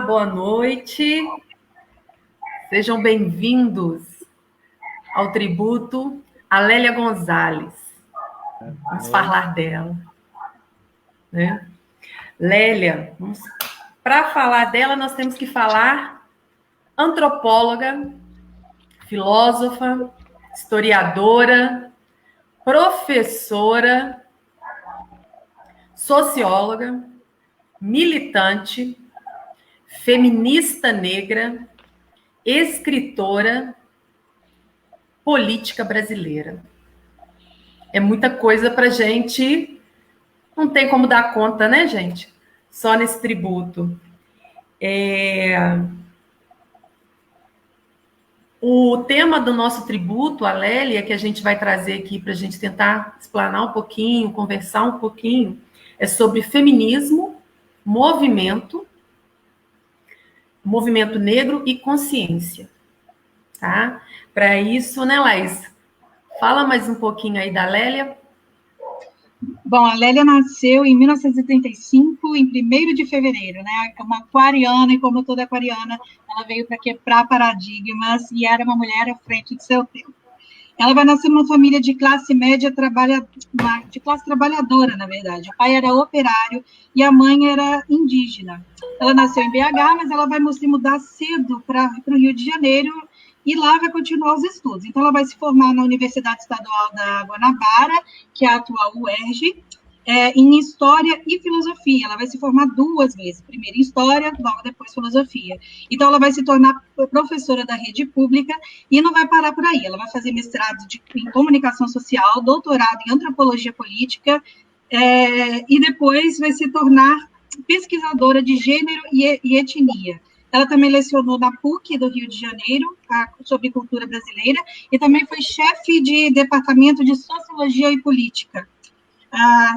boa noite. Sejam bem-vindos ao tributo a Lélia Gonzalez. Vamos falar dela. Né? Lélia, para falar dela, nós temos que falar antropóloga, filósofa, historiadora, professora, socióloga, militante, feminista negra, escritora, política brasileira. É muita coisa para a gente, não tem como dar conta, né, gente? Só nesse tributo. O tema do nosso tributo, a Lélia, que a gente vai trazer aqui para a gente tentar explanar um pouquinho, conversar um pouquinho, é sobre feminismo, movimento negro e consciência. Tá? Para isso, né, Laís? Fala mais um pouquinho aí da Lélia. Bom, a Lélia nasceu em 1935, em 1º de fevereiro, né? É uma aquariana, e como toda aquariana, ela veio para quebrar paradigmas e era uma mulher à frente de seu tempo. Ela vai nascer numa família de classe média, de classe trabalhadora, na verdade. O pai era operário e a mãe era indígena. Ela nasceu em BH, mas ela vai se mudar cedo para o Rio de Janeiro e lá vai continuar os estudos. Então, ela vai se formar na Universidade Estadual da Guanabara, que é a atual UERJ, em História e Filosofia. Ela vai se formar 2 vezes, primeiro em História, logo depois Filosofia. Então, ela vai se tornar professora da rede pública e não vai parar por aí. Ela vai fazer mestrado em Comunicação Social, doutorado em Antropologia Política, e depois vai se tornar pesquisadora de gênero e etnia. Ela também lecionou na PUC do Rio de Janeiro, sobre cultura brasileira, e também foi chefe de departamento de Sociologia e Política.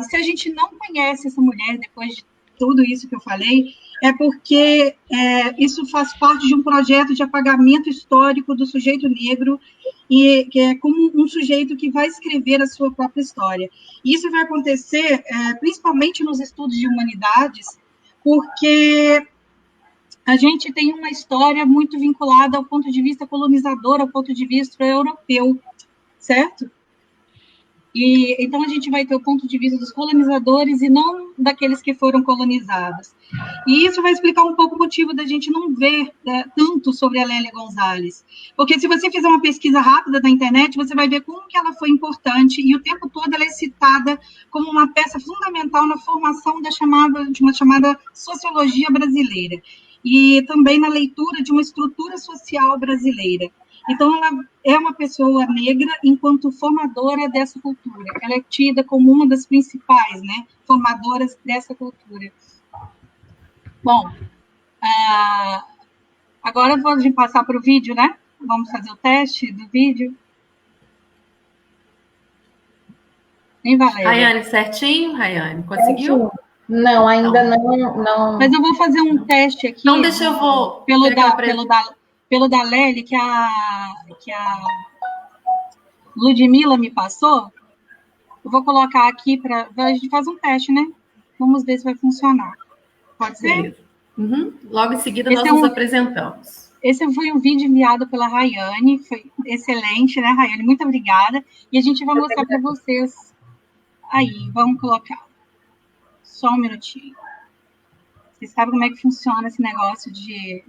Se a gente não conhece essa mulher, depois de tudo isso que eu falei, é porque isso faz parte de um projeto de apagamento histórico do sujeito negro, e que é como um sujeito que vai escrever a sua própria história. E isso vai acontecer principalmente nos estudos de humanidades, porque a gente tem uma história muito vinculada ao ponto de vista colonizador, ao ponto de vista europeu, certo? E então a gente vai ter o ponto de vista dos colonizadores e não daqueles que foram colonizados. E isso vai explicar um pouco o motivo da gente não ver tanto sobre a Lélia Gonzalez. Porque se você fizer uma pesquisa rápida na internet, você vai ver como que ela foi importante e o tempo todo ela é citada como uma peça fundamental na formação de uma chamada sociologia brasileira. E também na leitura de uma estrutura social brasileira. Então, ela é uma pessoa negra enquanto formadora dessa cultura. Ela é tida como uma das principais, né, formadoras dessa cultura. Bom, agora vamos passar para o vídeo, né? Vamos fazer o teste do vídeo. Hein, Valéria? Rayane, certinho? Rayane, conseguiu? Não, ainda não. Mas eu vou fazer um teste aqui. Então, deixa eu vou... Pelo da Lélia, que a Ludmila me passou, eu vou colocar aqui para a gente fazer um teste, né? Vamos ver se vai funcionar. Pode ser? Uhum. Logo em seguida, nós nos apresentamos. Esse foi um vídeo enviado pela Rayane, foi excelente, né, Rayane? Muito obrigada. E a gente vai mostrar para vocês. Aí, vamos colocar. Só um minutinho. Vocês sabem como é que funciona esse negócio de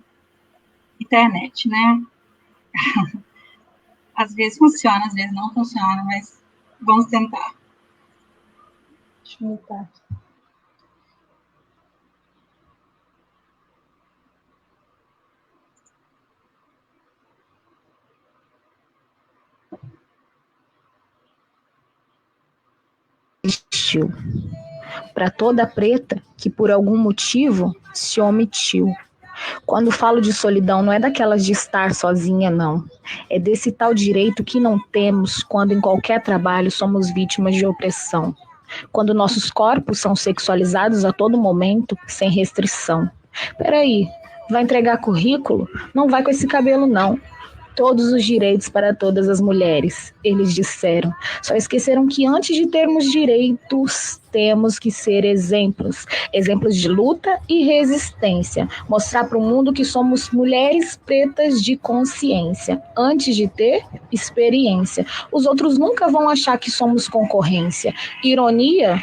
internet, né? Às vezes funciona, às vezes não funciona, mas vamos tentar. Deixa eu botar. Para toda preta que por algum motivo se omitiu. Quando falo de solidão, não é daquelas de estar sozinha, não. É desse tal direito que não temos quando em qualquer trabalho somos vítimas de opressão. Quando nossos corpos são sexualizados a todo momento, sem restrição. Peraí, vai entregar currículo? Não vai com esse cabelo, não. Todos os direitos para todas as mulheres, eles disseram. Só esqueceram que antes de termos direitos, temos que ser exemplos. Exemplos de luta e resistência. Mostrar para o mundo que somos mulheres pretas de consciência, antes de ter experiência. Os outros nunca vão achar que somos concorrência. Ironia?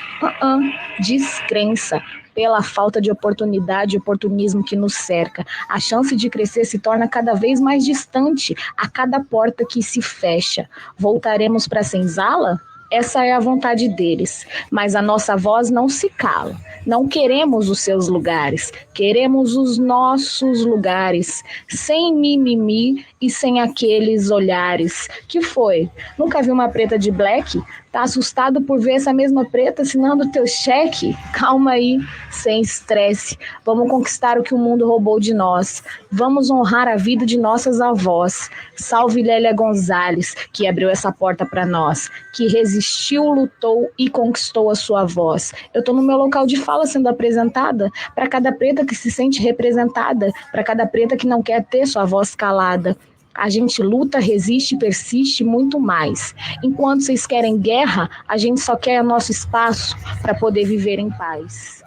Descrença. Pela falta de oportunidade e oportunismo que nos cerca. A chance de crescer se torna cada vez mais distante a cada porta que se fecha. Voltaremos para a senzala? Essa é a vontade deles, mas a nossa voz não se cala. Não queremos os seus lugares, queremos os nossos lugares, sem mimimi e sem aqueles olhares. Que foi? Nunca vi uma preta de black? Tá assustado por ver essa mesma preta assinando teu cheque? Calma aí, sem estresse. Vamos conquistar o que o mundo roubou de nós. Vamos honrar a vida de nossas avós. Salve Lélia Gonzalez, que abriu essa porta para nós, que resistiu, lutou e conquistou a sua voz. Eu tô no meu local de fala sendo apresentada para cada preta que se sente representada, para cada preta que não quer ter sua voz calada. A gente luta, resiste, persiste muito mais. Enquanto vocês querem guerra, a gente só quer nosso espaço para poder viver em paz.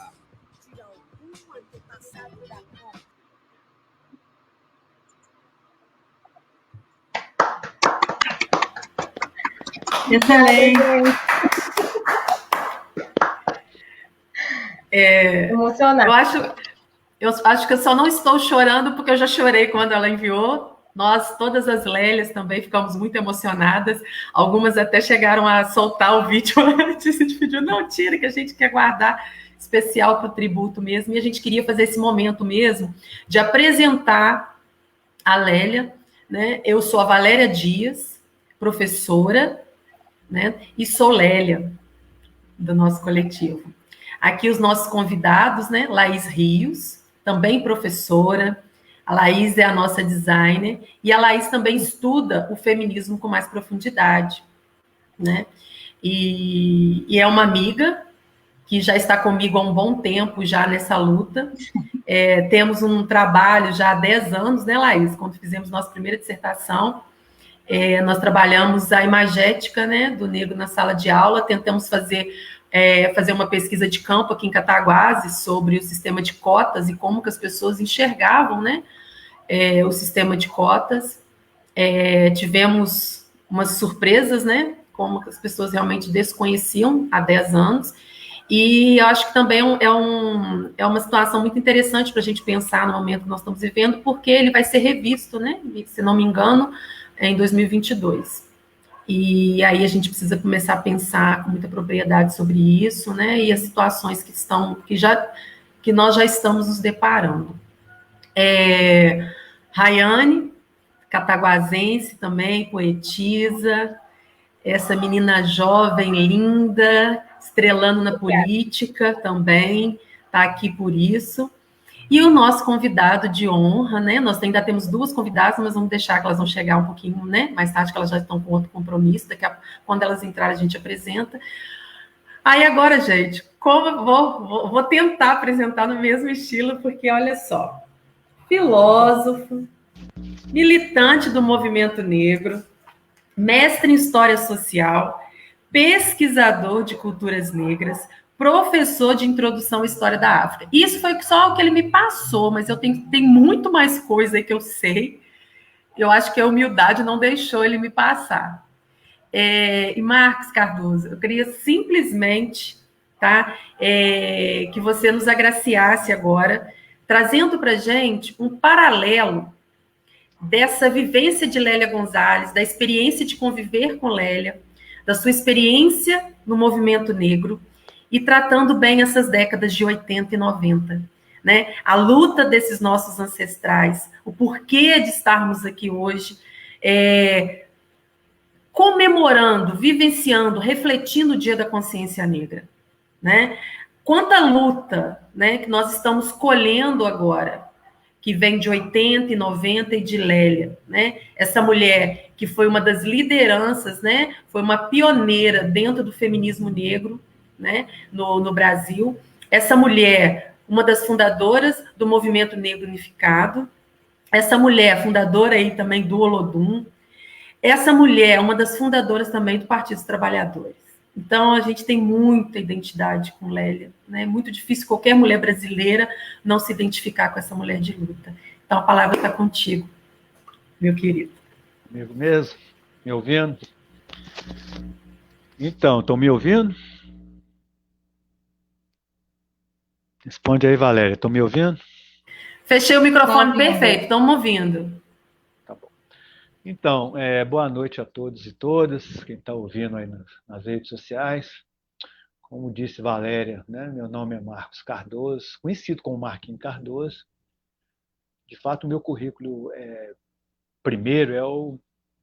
Excelente. Emocionante. Eu acho que eu só não estou chorando porque eu já chorei quando ela enviou. Nós, todas as Lélias também ficamos muito emocionadas. Algumas até chegaram a soltar o vídeo antes. A gente pediu, não, tira, que a gente quer guardar especial para o tributo mesmo. E a gente queria fazer esse momento mesmo de apresentar a Lélia, né? Eu sou a Valéria Dias, professora, né? E sou Lélia, do nosso coletivo. Aqui os nossos convidados, né? Laís Rios, também professora. A Laís é a nossa designer, e a Laís também estuda o feminismo com mais profundidade, né? E é uma amiga que já está comigo há um bom tempo já nessa luta. Temos um trabalho já há 10 anos, né, Laís? Quando fizemos nossa primeira dissertação, nós trabalhamos a imagética, né, do negro na sala de aula, tentamos fazer uma pesquisa de campo aqui em Cataguases sobre o sistema de cotas e como que as pessoas enxergavam, né, o sistema de cotas. Tivemos umas surpresas, né, como que as pessoas realmente desconheciam há 10 anos, e eu acho que também é uma situação muito interessante para a gente pensar no momento que nós estamos vivendo, porque ele vai ser revisto, né, se não me engano, em 2022. E aí a gente precisa começar a pensar com muita propriedade sobre isso, né, e as situações que nós já estamos nos deparando. Rayane, cataguasense também, poetisa, essa menina jovem, linda, estrelando na política também, está aqui por isso. E o nosso convidado de honra, né? Nós ainda temos 2 convidadas, mas vamos deixar que elas vão chegar um pouquinho, né, mais tarde, que elas já estão com outro compromisso. Quando elas entrarem, a gente apresenta. Aí agora, gente, como eu vou tentar apresentar no mesmo estilo, porque olha só, filósofo, militante do movimento negro, mestre em história social, pesquisador de culturas negras, professor de introdução à história da África. Isso foi só o que ele me passou, mas tem muito mais coisa que eu sei. Eu acho que a humildade não deixou ele me passar. E Marcos Cardoso, eu queria simplesmente, tá, que você nos agraciasse agora, trazendo para a gente um paralelo dessa vivência de Lélia Gonzalez, da experiência de conviver com Lélia, da sua experiência no movimento negro, e tratando bem essas décadas de 80 e 90, né? A luta desses nossos ancestrais, o porquê de estarmos aqui hoje, comemorando, vivenciando, refletindo o Dia da Consciência Negra, né? Quanta luta, né, que nós estamos colhendo agora, que vem de 80 e 90 e de Lélia, né? Essa mulher que foi uma das lideranças, né? Foi uma pioneira dentro do feminismo negro, né? No Brasil. Essa mulher, uma das fundadoras do Movimento Negro Unificado, Essa mulher, fundadora aí também do Olodum, essa mulher é uma das fundadoras também do Partido dos Trabalhadores. Então, a gente tem muita identidade com Lélia, né? É muito difícil qualquer mulher brasileira não se identificar com essa mulher de luta. Então, a palavra está contigo, meu querido. Comigo mesmo? Me ouvindo? Então, estão me ouvindo? Responde aí, Valéria. Estão me ouvindo? Fechei o microfone perfeito, estamos ouvindo. Tá bom. Então, boa noite a todos e todas, quem está ouvindo aí nas redes sociais. Como disse Valéria, né, meu nome é Marcos Cardoso, conhecido como Marquinhos Cardoso. De fato, o meu currículo primeiro é o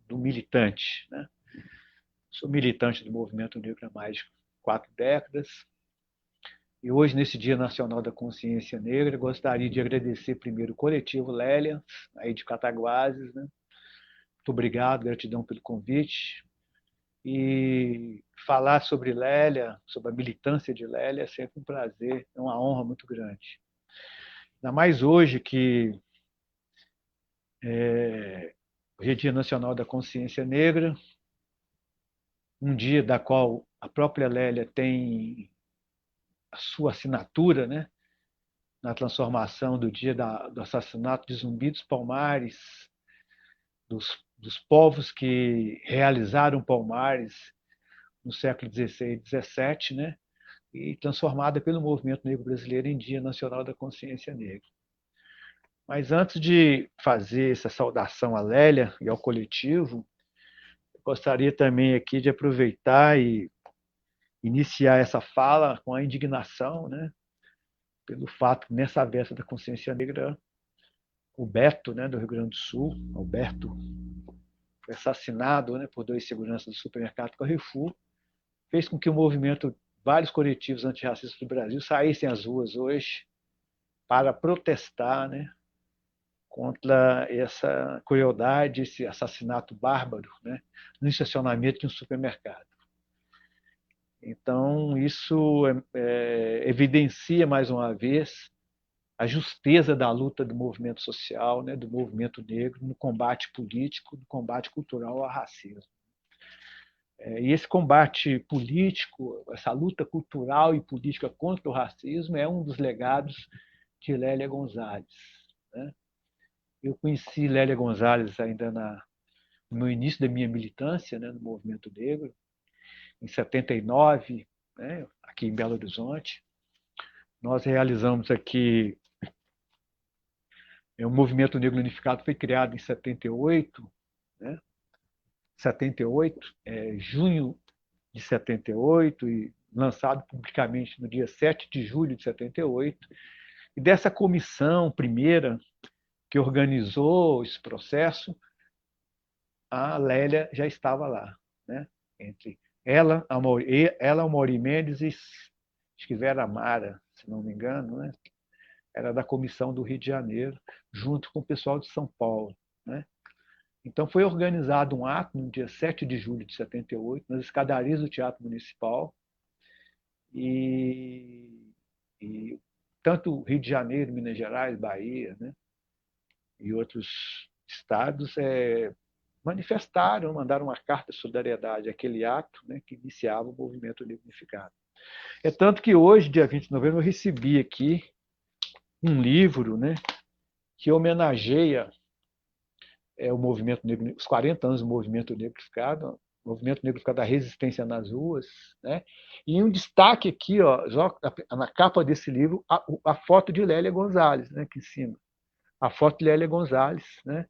do militante, né? Sou militante do movimento negro há mais de 4 décadas. E hoje, nesse Dia Nacional da Consciência Negra, gostaria de agradecer primeiro o coletivo Lélia, aí de Cataguases, né? Muito obrigado, gratidão pelo convite. E falar sobre Lélia, sobre a militância de Lélia, é sempre um prazer, é uma honra muito grande. Ainda mais hoje que hoje é Dia Nacional da Consciência Negra, um dia da qual a própria Lélia tem a sua assinatura, né, na transformação do dia do assassinato de Zumbi dos Palmares, dos povos que realizaram Palmares no século XVI e XVII, né, e transformada pelo movimento negro brasileiro em Dia Nacional da Consciência Negra. Mas antes de fazer essa saudação à Lélia e ao coletivo, eu gostaria também aqui de aproveitar e iniciar essa fala com a indignação, né, pelo fato que nessa véspera da Consciência Negra, o Beto, né, do Rio Grande do Sul, Alberto, foi assassinado, né, por 2 seguranças do supermercado Carrefour, fez com que o movimento, vários coletivos antirracistas do Brasil saíssem às ruas hoje para protestar, né, contra essa crueldade, esse assassinato bárbaro, né, no estacionamento de um supermercado. Então, isso evidencia, mais uma vez, a justeza da luta do movimento social, né, do movimento negro, no combate político, no combate cultural ao racismo. E esse combate político, essa luta cultural e política contra o racismo é um dos legados de Lélia Gonzalez, né? Eu conheci Lélia Gonzalez ainda no início da minha militância, né, no movimento negro, em 79, né, aqui em Belo Horizonte. Nós realizamos aqui o Movimento Negro Unificado, foi criado em 78, né? 78, junho de 78, e lançado publicamente no dia 7 de julho de 78. E dessa comissão primeira que organizou esse processo, a Lélia já estava lá, né? Entre ela, a Mauri Mendes e acho que Vera Mara, se não me engano, né? Era da comissão do Rio de Janeiro, junto com o pessoal de São Paulo, né? Então foi organizado um ato no dia 7 de julho de 78, nas escadarias do Teatro Municipal, e tanto Rio de Janeiro, Minas Gerais, Bahia, né, e outros estados manifestaram, mandaram uma carta de solidariedade àquele ato, né, que iniciava o movimento negro unificado. É tanto que hoje, dia 20 de novembro, eu recebi aqui um livro, né, que homenageia o movimento negro, os 40 anos do movimento negro unificado, o movimento negro unificado da resistência nas ruas, né? E um destaque aqui, ó, na capa desse livro, a foto de Lélia Gonzalez, né, aqui em cima. A foto de Lélia Gonzalez, né,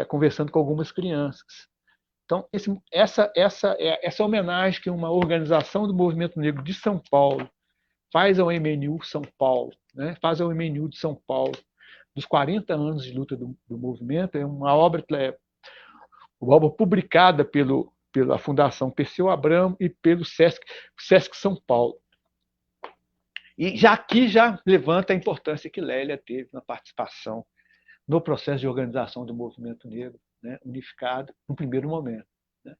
conversando com algumas crianças. Então, essa homenagem que uma organização do movimento negro de São Paulo faz ao MNU São Paulo, né, faz ao MNU de São Paulo, dos 40 anos de luta do movimento, é uma obra publicada pela Fundação Perseu Abramo e pelo Sesc São Paulo. E aqui já levanta a importância que Lélia teve na participação no processo de organização do movimento negro, né, unificado, no primeiro momento, né?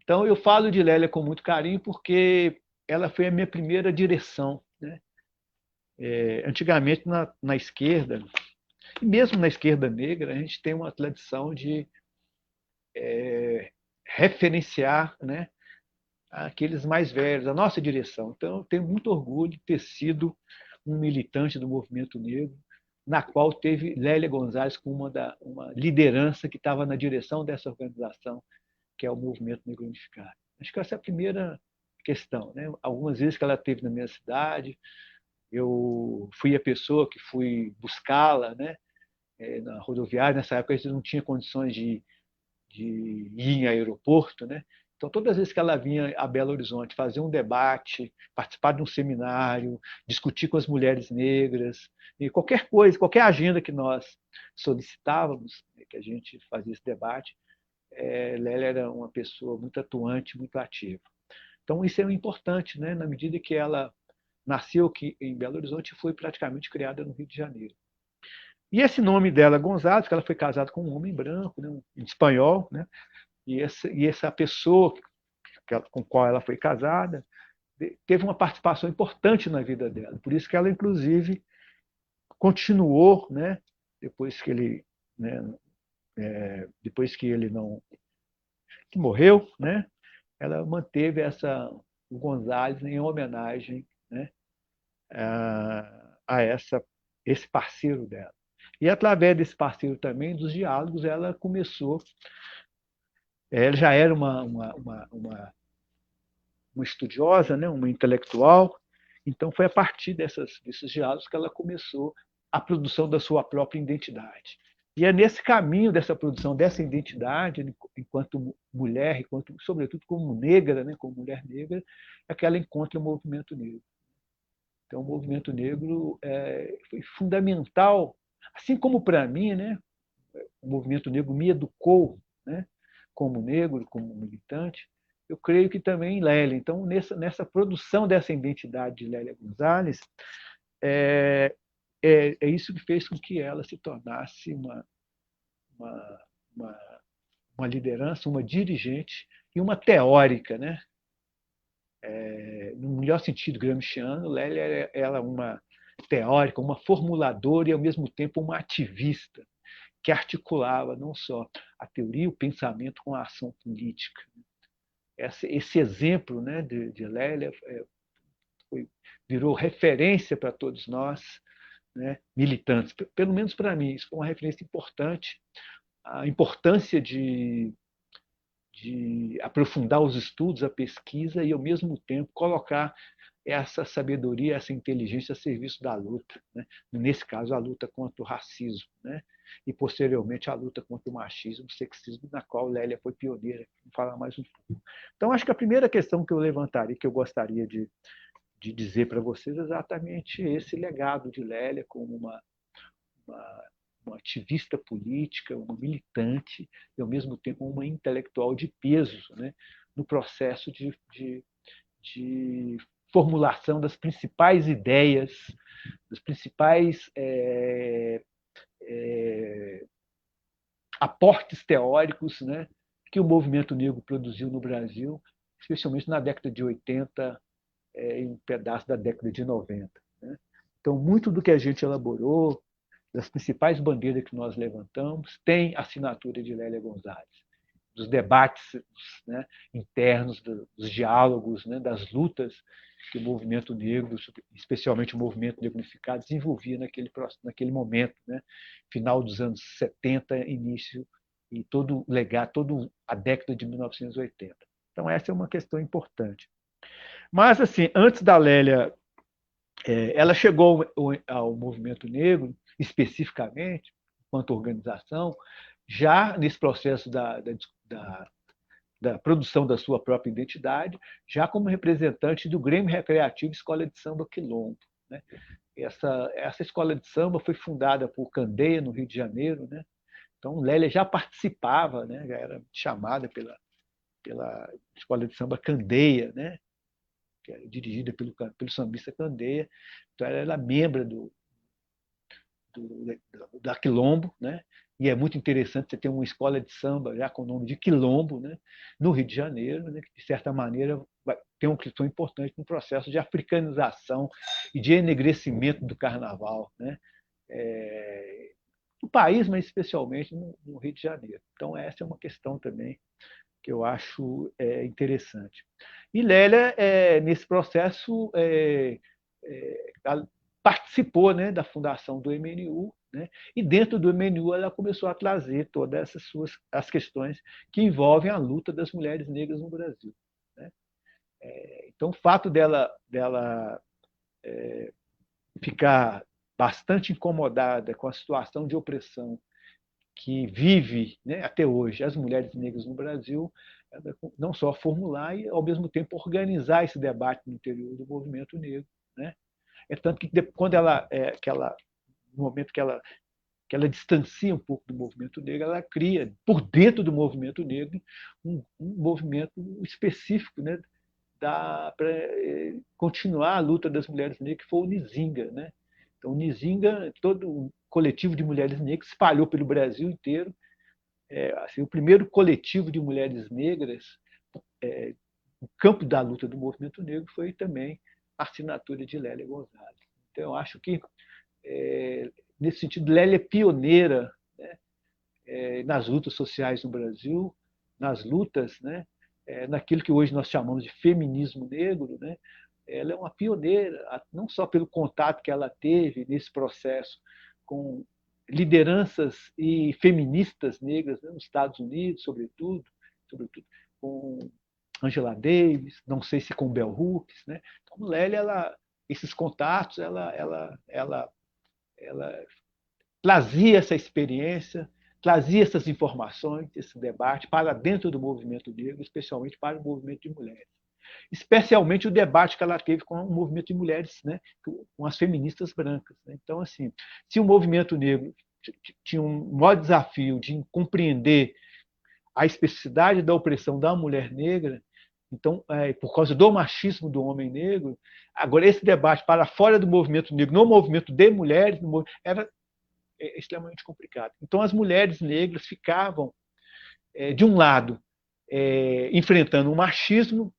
Então, eu falo de Lélia com muito carinho porque ela foi a minha primeira direção, né? Antigamente, na esquerda, E mesmo na esquerda negra, a gente tem uma tradição de referenciar, né, aqueles mais velhos, a nossa direção. Então, eu tenho muito orgulho de ter sido um militante do movimento negro, na qual teve Lélia Gonzalez como uma liderança que estava na direção dessa organização, que é o Movimento Negro Unificado. Acho que essa é a primeira questão. Né? Algumas vezes que ela esteve na minha cidade, eu fui a pessoa que fui buscá-la, né? Na rodoviária. Nessa época a gente não tinha condições de ir em aeroporto, né? Então, todas as vezes que ela vinha a Belo Horizonte fazer um debate, participar de um seminário, discutir com as mulheres negras, e qualquer coisa, qualquer agenda que nós solicitávamos, que a gente fazia esse debate, Lélia era uma pessoa muito atuante, muito ativa. Então, isso é importante, né? Na medida que ela nasceu aqui em Belo Horizonte e foi praticamente criada no Rio de Janeiro. E esse nome dela, Gonzalez, que ela foi casada com um homem branco, né? Um espanhol, né? E essa pessoa com a qual ela foi casada teve uma participação importante na vida dela. Por isso que ela, inclusive, continuou, né? Depois que ele, né? Depois que ele não que morreu, né? Ela manteve o Gonzalez em homenagem, né? A esse parceiro dela. E através desse parceiro também, dos diálogos, ela começou. Ela já era uma estudiosa, né, uma intelectual, então foi a partir desses diálogos que ela começou a produção da sua própria identidade. E é nesse caminho dessa produção dessa identidade, enquanto mulher, sobretudo como negra, né, como mulher negra, é que ela encontra o movimento negro. Então, o movimento negro foi fundamental, assim como para mim, né, o movimento negro me educou, né, como negro, como militante. Eu creio que também em Lélia. Então, nessa produção dessa identidade de Lélia Gonzalez, é isso que fez com que ela se tornasse uma, uma, uma liderança, uma dirigente e uma teórica, né? No melhor sentido gramsciano, Lélia era uma teórica, uma formuladora e, ao mesmo tempo, uma ativista que articulava não só a teoria e o pensamento com a ação política. Esse exemplo, né, de Lélia virou referência para todos nós, né, militantes. Pelo menos para mim, isso foi uma referência importante. A importância de aprofundar os estudos, a pesquisa e, ao mesmo tempo, colocar essa sabedoria, essa inteligência a serviço da luta. Né? Nesse caso, a luta contra o racismo, né? E, posteriormente, a luta contra o machismo, o sexismo, na qual Lélia foi pioneira. Vou falar mais um pouco. Então, acho que a primeira questão que eu levantaria, que eu gostaria de dizer para vocês, é exatamente esse legado de Lélia como uma ativista política, uma militante e, ao mesmo tempo, uma intelectual de peso, né, no processo de formulação das principais ideias, dos principais aportes teóricos, né, que o movimento negro produziu no Brasil, especialmente na década de 80 e um pedaço da década de 90. Né? Então, muito do que a gente elaborou, das principais bandeiras que nós levantamos, tem assinatura de Lélia Gonzalez. Dos debates, né, internos, dos diálogos, né, das lutas que o movimento negro, especialmente o movimento negro unificado, desenvolvia naquele momento, né, final dos anos 70, início, e todo o legado, toda a década de 1980. Então, essa é uma questão importante. Mas, assim, antes da Lélia, ela chegou ao movimento negro, especificamente, enquanto organização, já nesse processo da produção da sua própria identidade, já como representante do Grêmio Recreativo Escola de Samba Quilombo. Né? Essa escola de samba foi fundada por Candeia, no Rio de Janeiro. Né? Então, Lélia já participava, né? Já era chamada pela escola de samba Candeia, né? Que era dirigida pelo sambista Candeia. Então, ela era membro da Quilombo, né? E é muito interessante você ter uma escola de samba já com o nome de Quilombo, né? No Rio de Janeiro, né? Que, de certa maneira, tem uma questão importante no processo de africanização e de enegrecimento do carnaval, né? no país, mas especialmente no Rio de Janeiro. Então, essa é uma questão também que eu acho interessante. E Lélia, nesse processo, participou, né, da fundação do MNU, né, e dentro do MNU ela começou a trazer todas as questões que envolvem a luta das mulheres negras no Brasil. Né? Então, o fato dela ficar bastante incomodada com a situação de opressão que vive, né, até hoje as mulheres negras no Brasil, não só formular e, ao mesmo tempo, organizar esse debate no interior do movimento negro. Né? É tanto que quando no momento que ela distancia um pouco do movimento negro, ela cria, por dentro do movimento negro, um movimento específico, né, para continuar a luta das mulheres negras, que foi o Nizinga. Né? Então, o Nizinga, todo um coletivo de mulheres negras, espalhou pelo Brasil inteiro. Assim, o primeiro coletivo de mulheres negras no campo da luta do movimento negro foi também a assinatura de Lélia Gonzalez. Então, eu acho que, nesse sentido, Lélia é pioneira, né, nas lutas sociais no Brasil, nas lutas, né, naquilo que hoje nós chamamos de feminismo negro. Né? Ela é uma pioneira, não só pelo contato que ela teve nesse processo com lideranças e feministas negras, né, nos Estados Unidos, sobretudo com Angela Davis, não sei se com Bell Hooks. Né? Então, Lélia, esses contatos, ela trazia essa experiência, trazia essas informações, esse debate para dentro do movimento negro, especialmente para o movimento de mulheres. Especialmente o debate que ela teve com o movimento de mulheres, né, com as feministas brancas. Né? Então, assim, se o movimento negro tinha um maior desafio de compreender a especificidade da opressão da mulher negra, então, por causa do machismo do homem negro, agora esse debate para fora do movimento negro, no movimento de mulheres, era extremamente complicado. Então, as mulheres negras ficavam, de um lado, enfrentando o machismo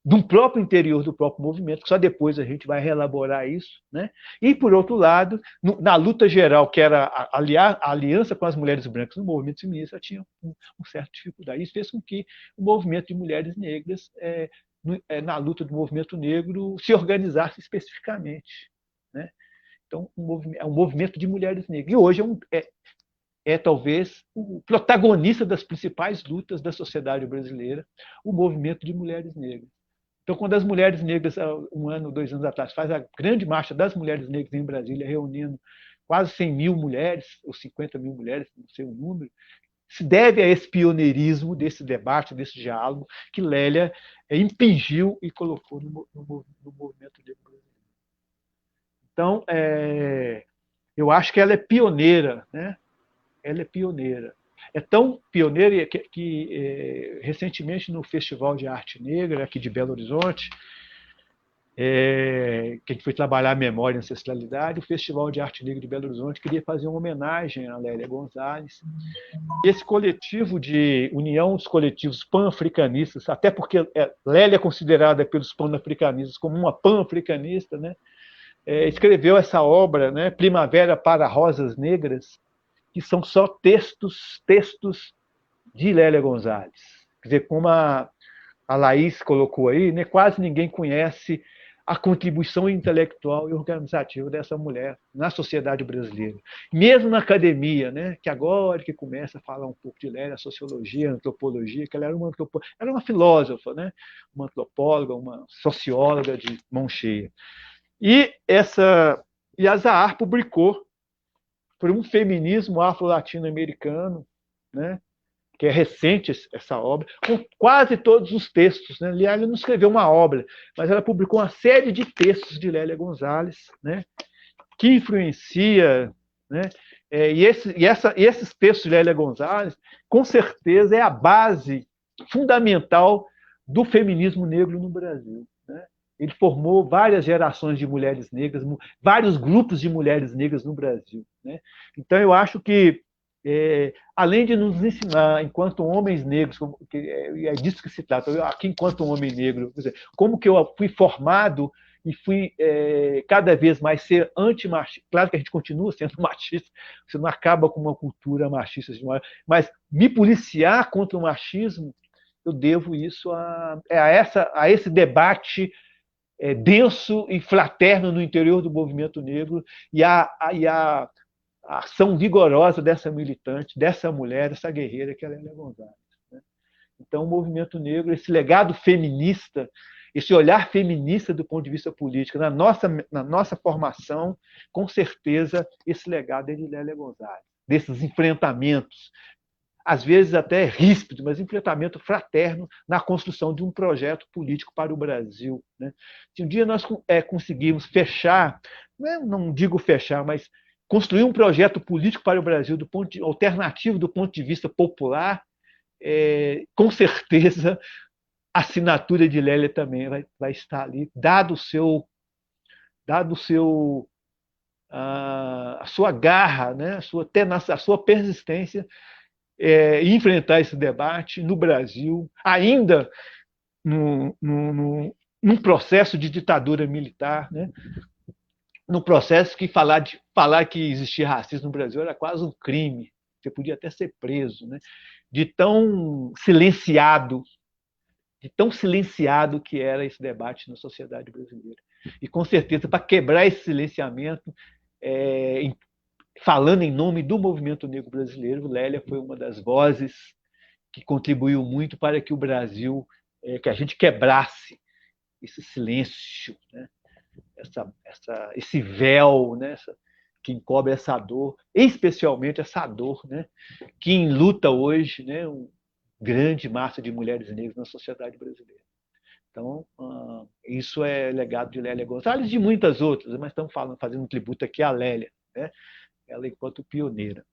do próprio interior do próprio movimento, que só depois a gente vai reelaborar isso, né? E, por outro lado, na luta geral, que era a aliança com as mulheres brancas no movimento feminista, tinha uma certa dificuldade. Isso fez com que o movimento de mulheres negras, na luta do movimento negro, se organizasse especificamente. Né? Então, é um movimento de mulheres negras. E hoje talvez o protagonista das principais lutas da sociedade brasileira, o movimento de mulheres negras. Então, quando as mulheres negras, 1 ano, 2 anos atrás, faz a grande marcha das mulheres negras em Brasília, reunindo quase 100 mil mulheres, ou 50 mil mulheres, não sei o número, se deve a esse pioneirismo desse debate, desse diálogo, que Lélia impingiu e colocou no movimento negro brasileiro. Então, eu acho que ela é pioneira, né? Ela é pioneira. É tão pioneira que recentemente, no Festival de Arte Negra, aqui de Belo Horizonte, que a gente foi trabalhar a memória e a ancestralidade, o Festival de Arte Negra de Belo Horizonte queria fazer uma homenagem a Lélia Gonzalez. Esse coletivo de união dos coletivos pan-africanistas, até porque Lélia é considerada pelos pan-africanistas como uma pan-africanista, né? Escreveu essa obra, né, Primavera para Rosas Negras, que são só textos de Lélia Gonzalez. Quer dizer, como a Laís colocou aí, né, quase ninguém conhece a contribuição intelectual e organizativa dessa mulher na sociedade brasileira. Mesmo na academia, né, que agora que começa a falar um pouco de Lélia, a sociologia, a antropologia, que ela era uma filósofa, né, uma antropóloga, uma socióloga de mão cheia. E a Zahar publicou por um feminismo afro-latino-americano, né, que é recente essa obra, com quase todos os textos. Né? Ela não escreveu uma obra, mas ela publicou uma série de textos de Lélia Gonzalez, né, que influencia. Né? E esses textos de Lélia Gonzalez, com certeza, é a base fundamental do feminismo negro no Brasil. Né? Ele formou várias gerações de mulheres negras, vários grupos de mulheres negras no Brasil. Né? Então, eu acho que, além de nos ensinar, enquanto homens negros, é disso que se trata, aqui enquanto homem negro, como que eu fui formado e fui cada vez mais ser antimachista. Claro que a gente continua sendo machista, você não acaba com uma cultura machista, mas me policiar contra o machismo, eu devo isso a esse debate denso e fraterno no interior do movimento negro e a ação vigorosa dessa militante, dessa mulher, dessa guerreira que é a Lélia Gonzalez. Né? Então, o movimento negro, esse legado feminista, esse olhar feminista do ponto de vista político, na nossa formação, com certeza, esse legado é de Lélia Gonzalez, desses enfrentamentos, às vezes até ríspido, mas enfrentamento fraterno na construção de um projeto político para o Brasil. Né? Se um dia nós conseguirmos fechar, não digo fechar, mas construir um projeto político para o Brasil alternativo do ponto de vista popular, com certeza a assinatura de Lélia também vai estar ali, dado a sua garra, né? a sua persistência e enfrentar esse debate no Brasil, ainda num processo de ditadura militar, né? Num processo que falar que existia racismo no Brasil era quase um crime, você podia até ser preso, né? De tão silenciado que era esse debate na sociedade brasileira. E, com certeza, para quebrar esse silenciamento, falando em nome do movimento negro brasileiro, Lélia foi uma das vozes que contribuiu muito para que o Brasil, que a gente quebrasse esse silêncio, né? Esse véu, né? Que encobre essa dor, especialmente essa dor, né? Que enluta hoje, né? Uma grande massa de mulheres negras na sociedade brasileira. Então, isso é legado de Lélia Gonzalez e de muitas outras, mas estamos fazendo um tributo aqui à Lélia, né? Ela enquanto pioneira.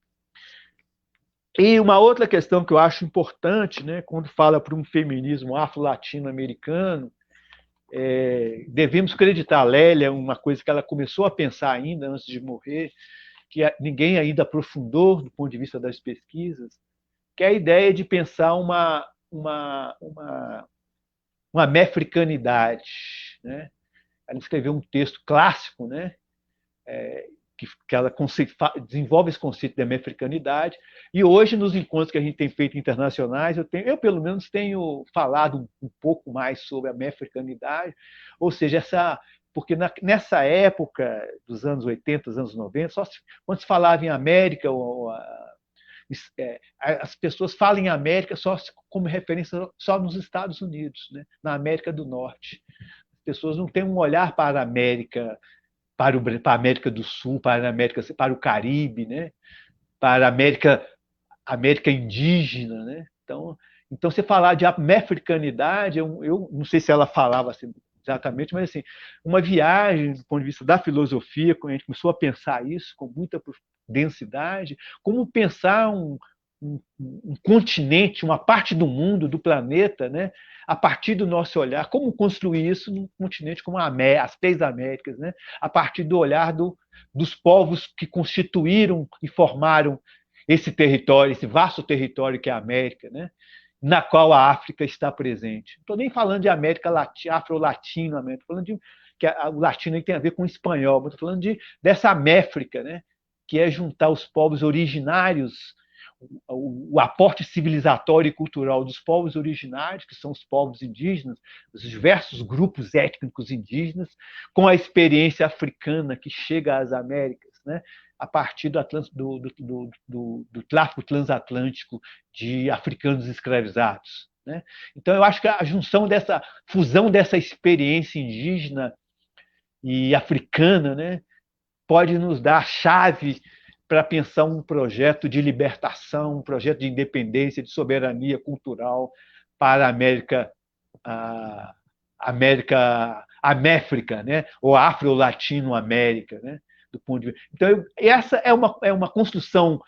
E uma outra questão que eu acho importante, né, quando fala para um feminismo afro-latino-americano, devemos acreditar a Lélia, uma coisa que ela começou a pensar ainda antes de morrer, que ninguém ainda aprofundou do ponto de vista das pesquisas, que é a ideia de pensar uma mefricanidade. Né? Ela escreveu um texto clássico, né, que ela desenvolve esse conceito de mefricanidade, e hoje, nos encontros que a gente tem feito internacionais, eu pelo menos tenho falado um pouco mais sobre a mefricanidade, ou seja, porque nessa época dos anos 80, dos anos 90, quando se falava em América, as pessoas falam em América só como referência só nos Estados Unidos, né? Na América do Norte. As pessoas não têm um olhar para a América, para a América do Sul, para o Caribe, né? Para a América indígena. Né? Então, você falar de mefricanidade, eu não sei se ela falava assim exatamente, mas assim, uma viagem do ponto de vista da filosofia, quando a gente começou a pensar isso com muita densidade, como pensar um continente, uma parte do mundo, do planeta, né? A partir do nosso olhar, como construir isso num continente como as 3 Américas, né? A partir do olhar dos povos que constituíram e formaram esse território, esse vasto território que é a América, né? Na qual a África está presente. Não estou nem falando de América Afro-Latino, estou falando que o latino tem a ver com o espanhol, mas estou falando dessa Améfrica, né? Que é juntar os povos originários, o aporte civilizatório e cultural dos povos originários, que são os povos indígenas, os diversos grupos étnicos indígenas, com a experiência africana que chega às Américas, né? A partir do tráfico transatlântico de africanos escravizados. Né? Então, eu acho que a fusão dessa experiência indígena e africana, né, pode nos dar a chave para pensar um projeto de libertação, um projeto de independência, de soberania cultural para a Améfrica, né? Ou Afro-Latino-América. Né? Do ponto de vista. Então, essa é uma construção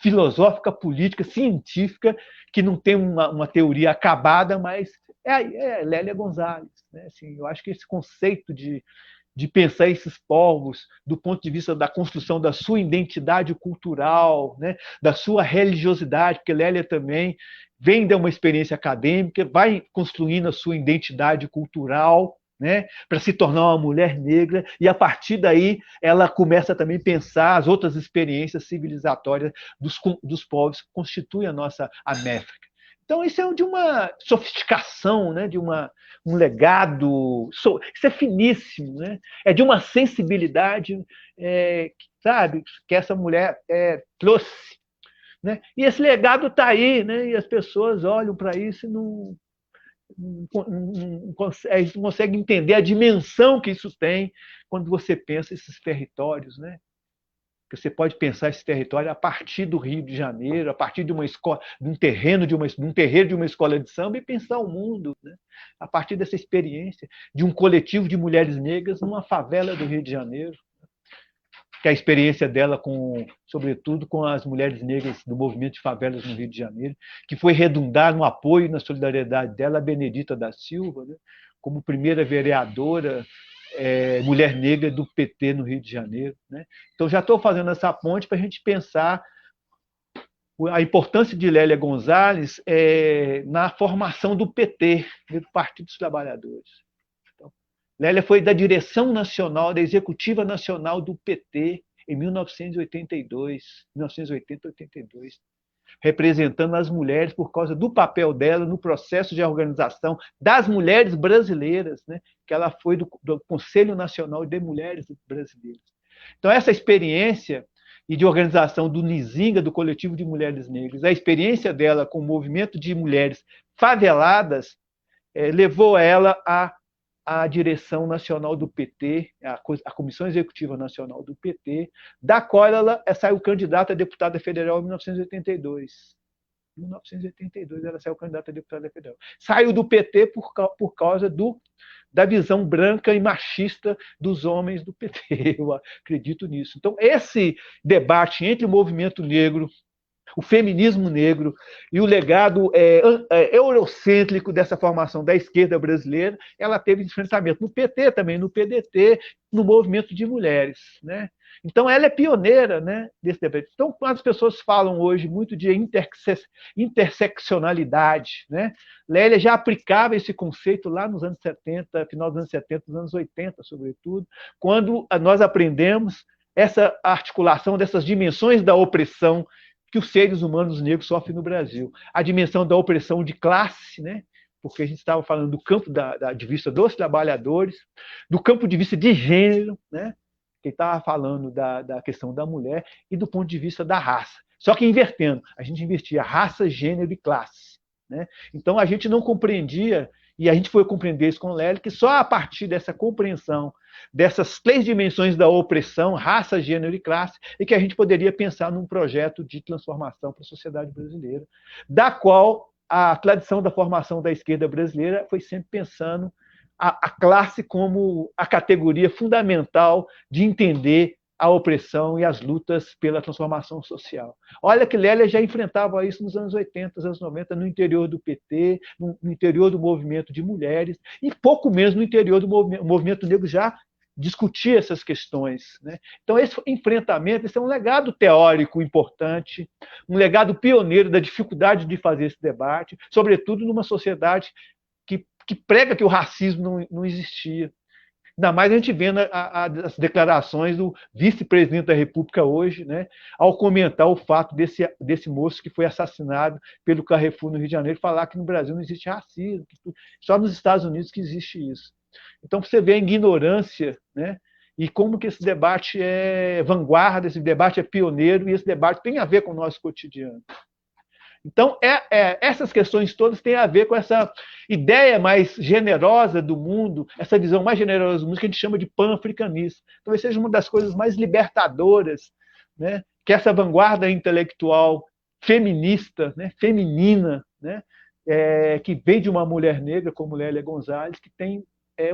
filosófica, política, científica, que não tem uma teoria acabada, mas é Lélia Gonzalez. Né? Assim, eu acho que esse conceito de pensar esses povos do ponto de vista da construção da sua identidade cultural, né? Da sua religiosidade, porque Lélia também vem de uma experiência acadêmica, vai construindo a sua identidade cultural, né, para se tornar uma mulher negra, e a partir daí ela começa também a pensar as outras experiências civilizatórias dos povos que constituem a nossa América. Então, isso é de uma sofisticação, né, de um legado, isso é finíssimo, né, é de uma sensibilidade, sabe, que essa mulher trouxe. Né? E esse legado está aí, né, e as pessoas olham para isso e não consegue entender a dimensão que isso tem quando você pensa esses territórios, né? Que você pode pensar esse território a partir do Rio de Janeiro, a partir de uma escola, de um terreiro de uma escola de samba, e pensar o mundo, né? A partir dessa experiência de um coletivo de mulheres negras numa favela do Rio de Janeiro, que é a experiência dela sobretudo com as mulheres negras do movimento de favelas no Rio de Janeiro, que foi redundar no apoio e na solidariedade dela a Benedita da Silva, né, como primeira vereadora mulher negra do PT no Rio de Janeiro. Né? Então, já estou fazendo essa ponte para a gente pensar a importância de Lélia Gonzalez na formação do PT, do Partido dos Trabalhadores. Então, Lélia foi da direção nacional, da executiva nacional do PT em 1982, 1980-82, representando as mulheres por causa do papel dela no processo de organização das mulheres brasileiras, né? Que ela foi do Conselho Nacional de Mulheres Brasileiras. Então, essa experiência e de organização do Nizinga, do Coletivo de Mulheres Negras, a experiência dela com o movimento de mulheres faveladas, levou ela à direção nacional do PT, a Comissão Executiva Nacional do PT, da qual ela saiu candidata a deputada federal em 1982. Em 1982 ela saiu candidata a deputada federal. Saiu do PT por causa da visão branca e machista dos homens do PT. Eu acredito nisso. Então, esse debate entre o movimento negro, o feminismo negro e o legado eurocêntrico dessa formação da esquerda brasileira, ela teve enfrentamento no PT também, no PDT, no movimento de mulheres. Né? Então, ela é pioneira, né, desse debate. Então, quando as pessoas falam hoje muito de interseccionalidade, né, Lélia já aplicava esse conceito lá nos anos 70, final dos anos 70, nos anos 80, sobretudo, quando nós aprendemos essa articulação dessas dimensões da opressão que os seres humanos negros sofrem no Brasil. A dimensão da opressão de classe, né? Porque a gente estava falando do campo de vista dos trabalhadores, do campo de vista de gênero, né? Que estava falando da questão da mulher, e do ponto de vista da raça. Só que invertendo, a gente invertia raça, gênero e classe. Né? Então a gente não compreendia, e a gente foi compreender isso com Lélia, que só a partir dessa compreensão dessas 3 dimensões da opressão, raça, gênero e classe, é que a gente poderia pensar num projeto de transformação para a sociedade brasileira, da qual a tradição da formação da esquerda brasileira foi sempre pensando a classe como a categoria fundamental de entender a opressão e as lutas pela transformação social. Olha que Lélia já enfrentava isso nos anos 80, nos anos 90, no interior do PT, no interior do movimento de mulheres, e pouco menos no interior do movimento negro já discutia essas questões. Né? Então, esse enfrentamento, esse é um legado teórico importante, um legado pioneiro da dificuldade de fazer esse debate, sobretudo numa sociedade que prega que o racismo não existia. Ainda mais a gente vendo as declarações do vice-presidente da República hoje, né, ao comentar o fato desse moço que foi assassinado pelo Carrefour no Rio de Janeiro, falar que no Brasil não existe racismo, que só nos Estados Unidos que existe isso. Então, você vê a ignorância, né, e como que esse debate é vanguarda, esse debate é pioneiro, e esse debate tem a ver com o nosso cotidiano. Então, essas questões todas têm a ver com essa ideia mais generosa do mundo, essa visão mais generosa do mundo que a gente chama de pan-africanismo. Talvez seja uma das coisas mais libertadoras, né, que essa vanguarda intelectual feminista, né, feminina, né, que vem de uma mulher negra como Lélia Gonzalez, que tem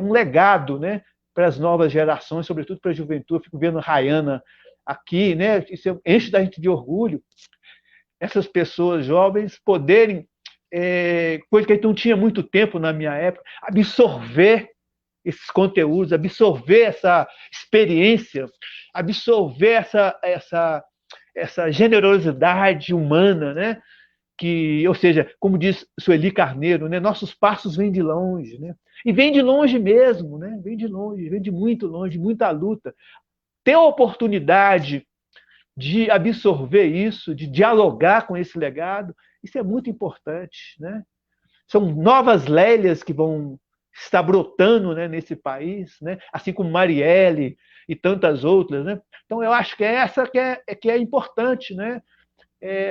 um legado, né, para as novas gerações, sobretudo para a juventude. Eu fico vendo Rayana aqui, né, isso enche da gente de orgulho, essas pessoas jovens poderem, coisa que a gente não tinha muito tempo na minha época, absorver esses conteúdos, absorver essa experiência, absorver essa generosidade humana, né? ou seja, como diz Sueli Carneiro, né, nossos passos vêm de longe, né? E vem de longe mesmo, né? Vem de longe, vem de muito longe, muita luta. Ter a oportunidade de absorver isso, de dialogar com esse legado, isso é muito importante, né? São novas Lélias que vão estar brotando, né, nesse país, né? Assim como Marielle e tantas outras, né? Então eu acho que é essa que é importante, né?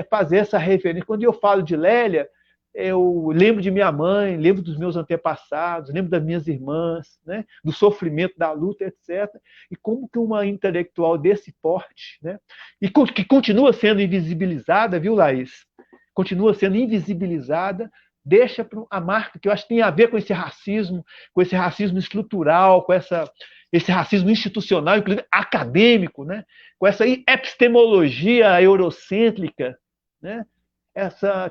Fazer essa referência. Quando eu falo de Lélia, eu lembro de minha mãe, lembro dos meus antepassados, lembro das minhas irmãs, né? Do sofrimento, da luta, etc. E como que uma intelectual desse porte, né? E que continua sendo invisibilizada, viu, Laís? Continua sendo invisibilizada, deixa a marca que eu acho que tem a ver com esse racismo estrutural, com esse racismo institucional, inclusive acadêmico, né? Com essa epistemologia eurocêntrica, né?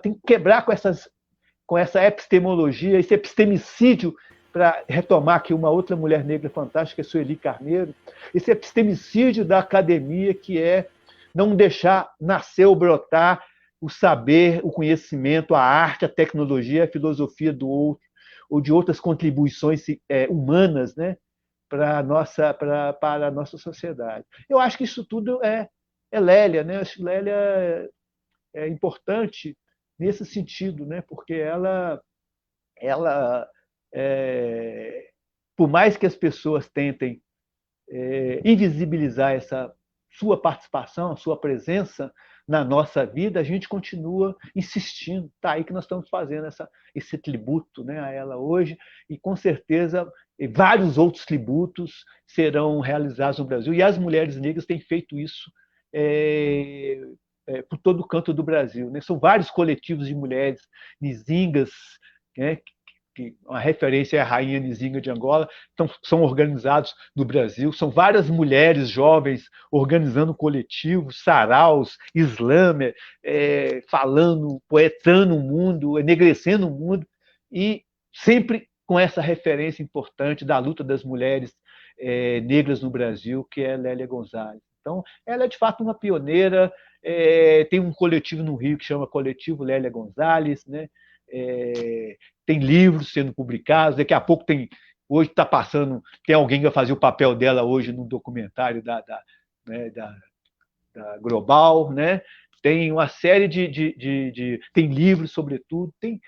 Tem que quebrar com essa epistemologia, esse epistemicídio, para retomar aqui uma outra mulher negra fantástica, Sueli Carneiro, esse epistemicídio da academia, que é não deixar nascer ou brotar o saber, o conhecimento, a arte, a tecnologia, a filosofia do outro, ou de outras contribuições humanas, né, para a nossa sociedade. Eu acho que isso tudo é Lélia, né? Acho que Lélia é importante nesse sentido, né? Porque ela por mais que as pessoas tentem invisibilizar essa sua participação, a sua presença na nossa vida, a gente continua insistindo. Está aí que nós estamos fazendo esse tributo, né, a ela hoje, e com certeza vários outros tributos serão realizados no Brasil, e as mulheres negras têm feito isso por todo o canto do Brasil, né? São vários coletivos de mulheres nizingas, né, que uma referência é a rainha Nizinga de Angola, então, são organizados no Brasil, são várias mulheres jovens organizando coletivos, saraus, slammer, falando, poetando o mundo, enegrecendo o mundo, e sempre com essa referência importante da luta das mulheres negras no Brasil, que é Lélia Gonzalez. Então, ela é de fato uma pioneira, tem um coletivo no Rio que chama Coletivo Lélia Gonzalez, né? Tem livros sendo publicados, daqui a pouco hoje está passando, tem alguém que vai fazer o papel dela hoje no documentário da Global, né? Tem uma série tem livros, sobretudo, tem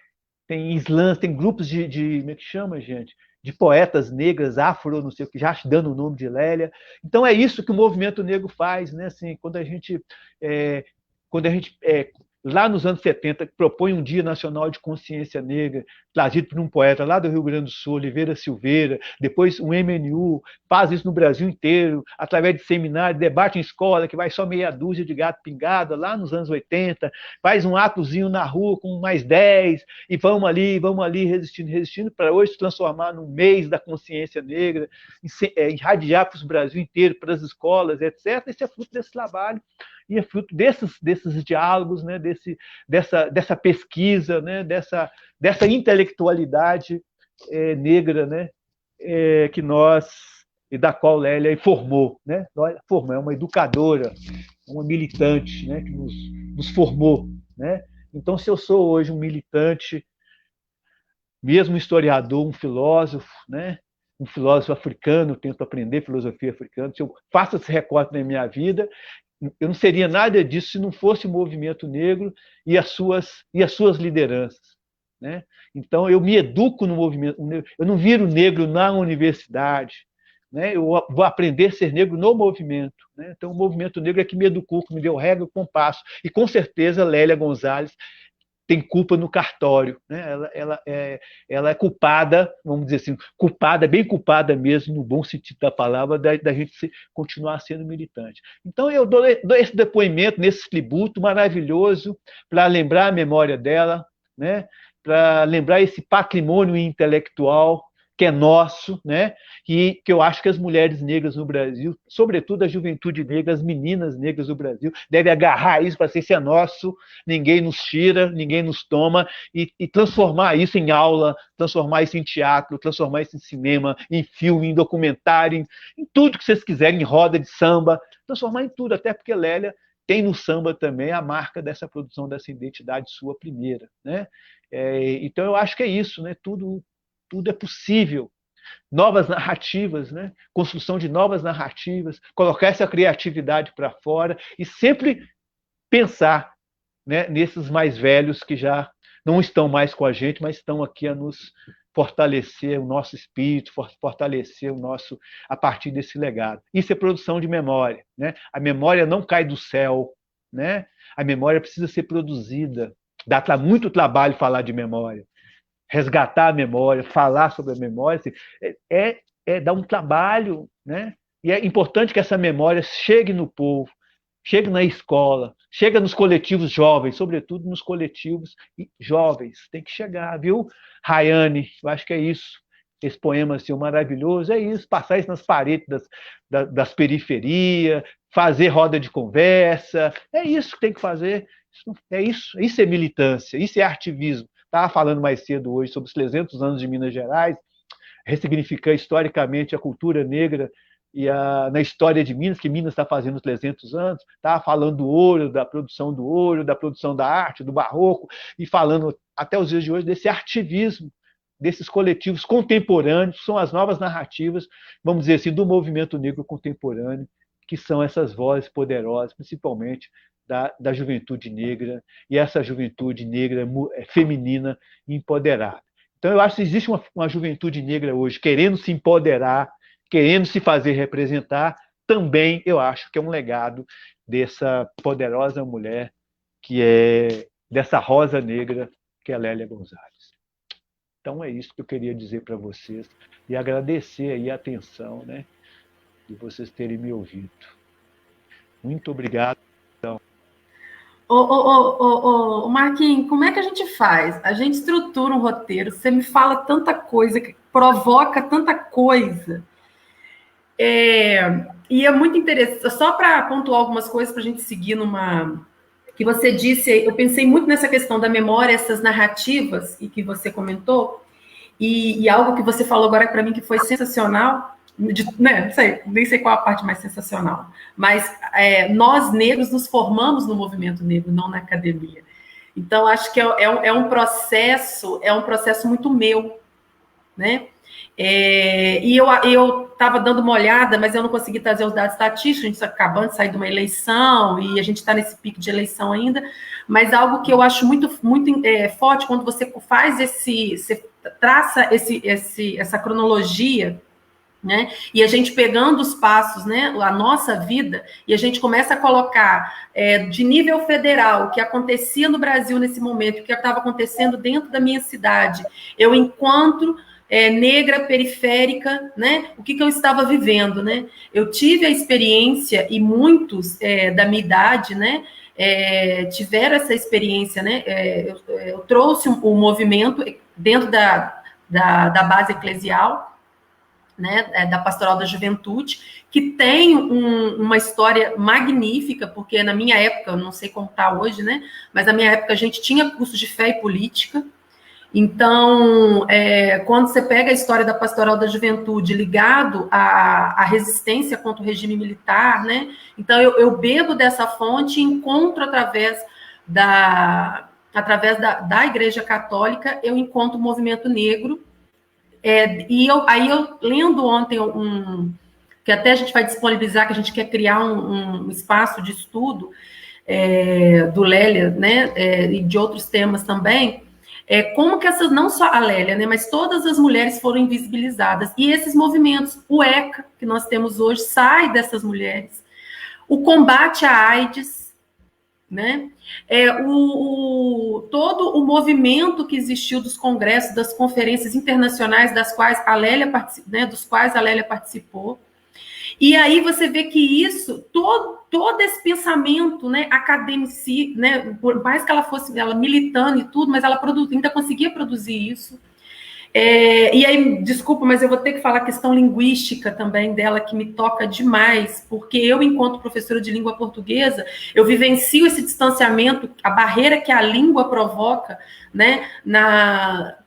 slams, tem grupos como é que chama, gente? De poetas negras, afro, não sei o que, já dando o nome de Lélia. Então é isso que o movimento negro faz, né? Assim, quando a gente lá nos anos 70, propõe um Dia Nacional de Consciência Negra, trazido por um poeta lá do Rio Grande do Sul, Oliveira Silveira, depois um MNU, faz isso no Brasil inteiro, através de seminário, debate em escola, que vai só meia dúzia de gato pingada, lá nos anos 80, faz um atozinho na rua com mais 10, e vamos ali, resistindo, para hoje se transformar num mês da consciência negra, irradiar para o Brasil inteiro, para as escolas, etc. Isso é fruto desse trabalho, e é fruto desses diálogos, né, dessa pesquisa, né, dessa intelectualidade negra, né, que e da qual Lélia formou, né? É uma educadora, uma militante, né, que nos formou, né? Então, se eu sou hoje um militante, mesmo historiador, um filósofo, né, um filósofo africano, tento aprender filosofia africana, se eu faço esse recorte na minha vida, eu não seria nada disso se não fosse o movimento negro e as suas lideranças, né? Então, eu me educo no movimento negro, eu não viro negro na universidade, né? Eu vou aprender a ser negro no movimento, né? Então, o movimento negro é que me educou, que me deu regra e compasso, e com certeza Lélia Gonzalez tem culpa no cartório, né? Ela é culpada, vamos dizer assim, bem culpada mesmo, no bom sentido da palavra, da gente continuar sendo militante. Então, eu dou esse depoimento, nesse tributo maravilhoso, para lembrar a memória dela, né? Para lembrar esse patrimônio intelectual que é nosso, né? E que eu acho que as mulheres negras no Brasil, sobretudo a juventude negra, as meninas negras do Brasil, devem agarrar isso para ser isso é nosso, ninguém nos tira, ninguém nos toma, e transformar isso em aula, transformar isso em teatro, transformar isso em cinema, em filme, em documentário, em tudo que vocês quiserem, em roda de samba, transformar em tudo, até porque Lélia tem no samba também a marca dessa produção, dessa identidade sua primeira, né? Então eu acho que é isso, né? Tudo é possível. Novas narrativas, né? Construção de novas narrativas, colocar essa criatividade para fora e sempre pensar, né, nesses mais velhos que já não estão mais com a gente, mas estão aqui a nos fortalecer o nosso espírito, fortalecer o nosso a partir desse legado. Isso é produção de memória, né? A memória não cai do céu, né? A memória precisa ser produzida. Dá muito trabalho falar de memória, resgatar a memória, falar sobre a memória, assim, dá um trabalho, né? E é importante que essa memória chegue no povo, chegue na escola, chegue nos coletivos jovens, sobretudo nos coletivos jovens. Tem que chegar, viu, Rayane? Eu acho que é isso. Esse poema assim, maravilhoso, é isso, passar isso nas paredes das periferias, fazer roda de conversa, é isso que tem que fazer. Isso é militância, isso é ativismo. Estava falando mais cedo hoje sobre os 300 anos de Minas Gerais, ressignificar historicamente a cultura negra na história de Minas, que Minas está fazendo 300 anos, estava falando do ouro, da produção da arte, do barroco, e falando até os dias de hoje desse ativismo, desses coletivos contemporâneos, são as novas narrativas, vamos dizer assim, do movimento negro contemporâneo, que são essas vozes poderosas, principalmente da juventude negra, e essa juventude negra feminina empoderada. Então, eu acho que existe uma juventude negra hoje querendo se empoderar, querendo se fazer representar, também eu acho que é um legado dessa poderosa mulher, que é dessa rosa negra, que é a Lélia Gonzalez. Então, é isso que eu queria dizer para vocês, e agradecer aí a atenção, né, de vocês terem me ouvido. Muito obrigado. Então, Marquinhos, como é que a gente faz? A gente estrutura um roteiro, você me fala tanta coisa, que provoca tanta coisa. E é muito interessante, só para pontuar algumas coisas para a gente seguir numa... que você disse, eu pensei muito nessa questão da memória, essas narrativas, e que você comentou, e algo que você falou agora para mim que foi sensacional, né, nem sei qual a parte mais sensacional, mas nós negros nos formamos no movimento negro, não na academia. Então, acho que é um processo muito meu, né? E eu estava dando uma olhada, mas eu não consegui trazer os dados estatísticos, a gente está acabando de sair de uma eleição, e a gente está nesse pico de eleição ainda, mas algo que eu acho muito forte, quando você faz você traça essa cronologia, né? E a gente pegando os passos, né, a nossa vida, e a gente começa a colocar de nível federal o que acontecia no Brasil nesse momento, o que estava acontecendo dentro da minha cidade, eu encontro negra, periférica, né? O que eu estava vivendo, né? Eu tive a experiência, e muitos da minha idade, né, tiveram essa experiência, né? Eu trouxe um movimento dentro da base eclesial, né, da Pastoral da Juventude, que tem uma história magnífica, porque na minha época, eu não sei como está hoje, né, mas na minha época a gente tinha curso de fé e política. Então, quando você pega a história da Pastoral da Juventude ligado à resistência contra o regime militar, né, então eu bebo dessa fonte e encontro através da Igreja Católica, eu encontro o movimento negro. Aí eu lendo ontem que até a gente vai disponibilizar, que a gente quer criar um espaço de estudo do Lélia, né, e de outros temas também, como que essas, não só a Lélia, né, mas todas as mulheres foram invisibilizadas, e esses movimentos, o ECA, que nós temos hoje, sai dessas mulheres, o combate à AIDS, né? Todo o movimento que existiu dos congressos, das conferências internacionais dos quais a Lélia participou. E aí você vê que isso, todo esse pensamento, né, acadêmico, né, por mais que ela fosse militando e tudo, mas ela ainda conseguia produzir isso. E aí, desculpa, mas eu vou ter que falar a questão linguística também dela, que me toca demais, porque eu, enquanto professora de língua portuguesa, eu vivencio esse distanciamento, a barreira que a língua provoca, né,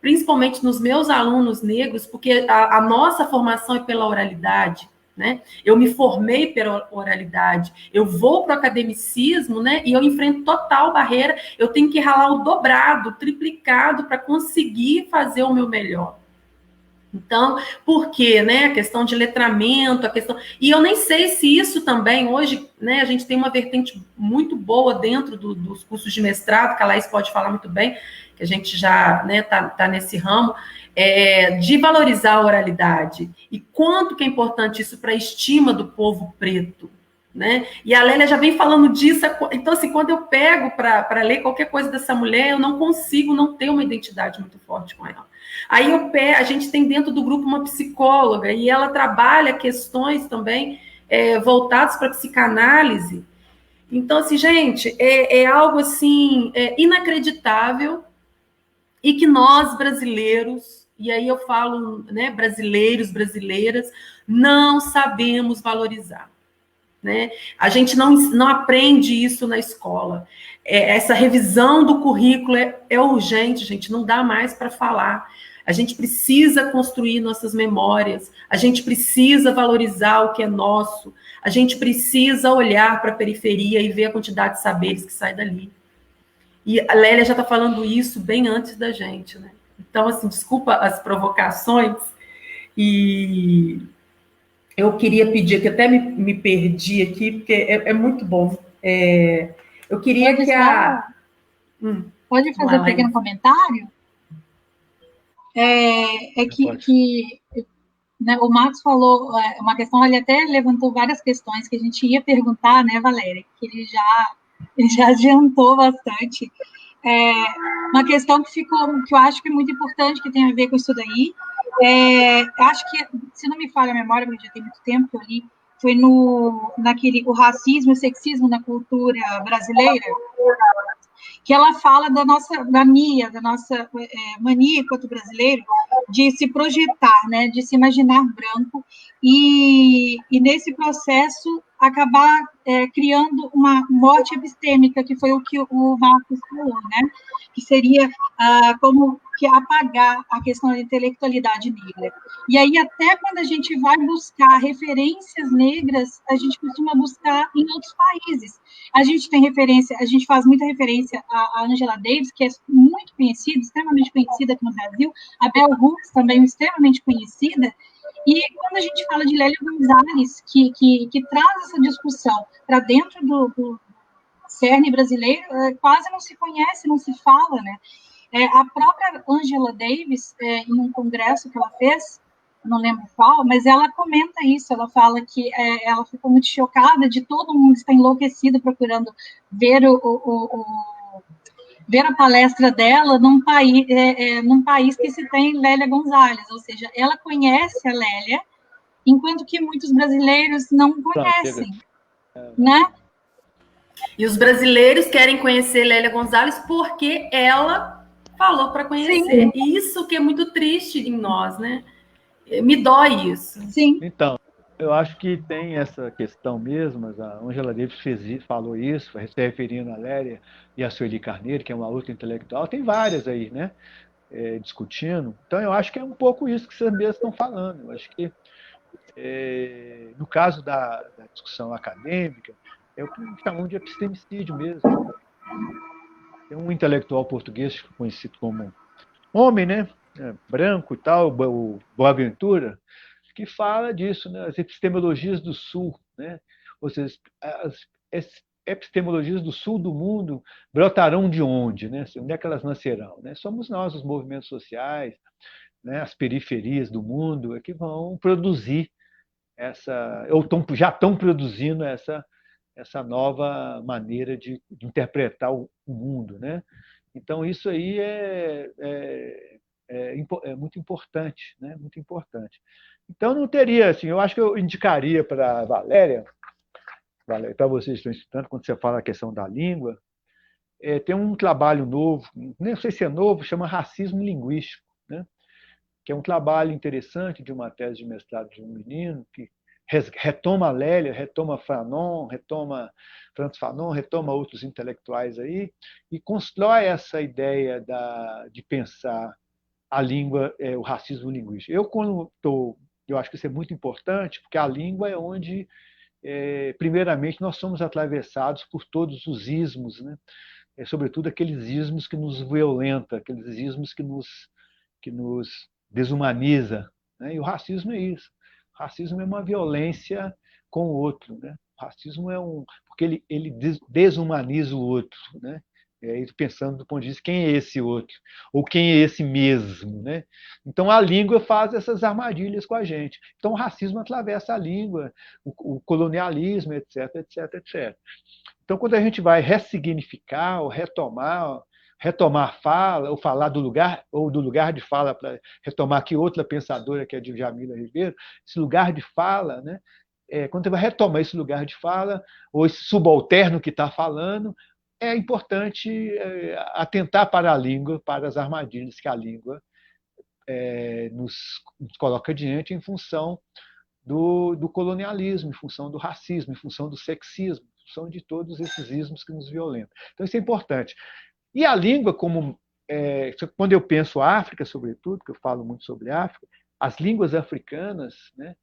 principalmente nos meus alunos negros, porque a nossa formação é pela oralidade, né? Eu me formei pela oralidade, eu vou para o academicismo, né? E eu enfrento total barreira, eu tenho que ralar o dobrado, o triplicado para conseguir fazer o meu melhor. Então, por quê, né? A questão de letramento, a questão. E eu nem sei se isso também, hoje, né, a gente tem uma vertente muito boa dentro dos cursos de mestrado, que a Laís pode falar muito bem, que a gente já tá nesse ramo, de valorizar a oralidade. E quanto que é importante isso para a estima do povo preto. Né? E a Lélia já vem falando disso. Então, assim, quando eu pego para ler qualquer coisa dessa mulher, eu não consigo não ter uma identidade muito forte com ela. Aí a gente tem dentro do grupo uma psicóloga e ela trabalha questões também voltadas para a psicanálise. Então, assim, gente, é algo assim inacreditável e que nós brasileiros, e aí eu falo, né, brasileiros, brasileiras, não sabemos valorizar. Né? A gente não aprende isso na escola. Essa revisão do currículo é urgente, gente, não dá mais para falar. A gente precisa construir nossas memórias, a gente precisa valorizar o que é nosso, a gente precisa olhar para a periferia e ver a quantidade de saberes que sai dali. E a Lélia já está falando isso bem antes da gente, né? Então, assim, desculpa as provocações, e eu queria pedir, que até me perdi aqui, porque é muito bom. Eu queria Pode que só... Pode fazer um pequeno comentário? Que né, o Marcos falou uma questão, ele até levantou várias questões que a gente ia perguntar, né, Valéria? Que ele já adiantou bastante. Uma questão que eu acho que é muito importante, que tem a ver com isso daí. Acho que, se não me falha a memória, porque já tem muito tempo que eu li, foi o racismo e o sexismo na cultura brasileira, que ela fala da nossa mania enquanto brasileiro, de se projetar, né, de se imaginar branco, e nesse processo acabar criando uma morte epistêmica, que foi o que o Marcos falou, né, que seria como que apagar a questão da intelectualidade negra. E aí, até quando a gente vai buscar referências negras, a gente costuma buscar em outros países. A gente faz muita referência a Angela Davis, que é muito conhecida, extremamente conhecida aqui no Brasil, a Bell Hooks, também extremamente conhecida, e quando a gente fala de Lélia Gonzalez, que traz essa discussão para dentro do cerne brasileiro, quase não se conhece, não se fala, né? A própria Angela Davis, em um congresso que ela fez, não lembro qual, mas ela comenta isso, ela fala que ela ficou muito chocada de todo mundo estar enlouquecido procurando ver ver a palestra dela num país que se tem Lélia Gonzalez, ou seja, ela conhece a Lélia, enquanto que muitos brasileiros não conhecem, né? E os brasileiros querem conhecer Lélia Gonzalez porque ela falou para conhecer. Sim. E isso que é muito triste em nós, né? Me dói isso. Sim. Então, eu acho que tem essa questão mesmo, a Angela Davis falou isso, se referindo a Lélia e a Sueli Carneiro, que é uma outra intelectual, tem várias aí, né? Discutindo. Então, eu acho que é um pouco isso que vocês mesmos estão falando. Eu acho que, no caso da discussão acadêmica, é o que chamam de epistemicídio mesmo. Tem um intelectual português conhecido como homem, né? Branco e tal, o Boaventura, que fala disso, né? As epistemologias do Sul, né? Ou seja, as epistemologias do Sul do mundo brotarão de onde, né? Onde é que elas nascerão, né? Somos nós, os movimentos sociais, né? As periferias do mundo, que vão produzir ou já estão produzindo essa nova maneira de interpretar o mundo, né? Então isso aí é muito importante, né? Muito importante. Então não teria assim, eu acho que eu indicaria para a Valéria, para vocês que estão estudando, quando você fala a questão da língua, tem um trabalho novo, nem sei se é novo, chama Racismo Linguístico, né? Que é um trabalho interessante de uma tese de mestrado de um menino que retoma a Lélia, retoma Fanon, retoma Franz Fanon, retoma outros intelectuais aí, e constrói essa ideia de pensar a língua, o racismo linguístico. Eu, quando estou Eu acho que isso é muito importante, porque a língua é onde, primeiramente, nós somos atravessados por todos os ismos, né? Sobretudo aqueles ismos que nos violentam, aqueles ismos que nos desumaniza, né? E o racismo é isso. O racismo é uma violência com o outro, né? O racismo porque ele desumaniza o outro, né? Pensando do ponto de vista quem é esse outro ou quem é esse mesmo, né? Então a língua faz essas armadilhas com a gente. Então o racismo atravessa a língua, o colonialismo, etc, etc, etc. Então quando a gente vai ressignificar ou retomar fala, ou falar do lugar de fala, para retomar aqui outra pensadora, que é a Djamila Ribeiro, esse lugar de fala, né? Quando você vai retomar esse lugar de fala, ou esse subalterno que está falando, é importante atentar para a língua, para as armadilhas que a língua nos coloca diante em função do colonialismo, em função do racismo, em função do sexismo, em função de todos esses ismos que nos violentam. Então, isso é importante. E a língua, quando eu penso África, sobretudo, que eu falo muito sobre África, as línguas africanas, né,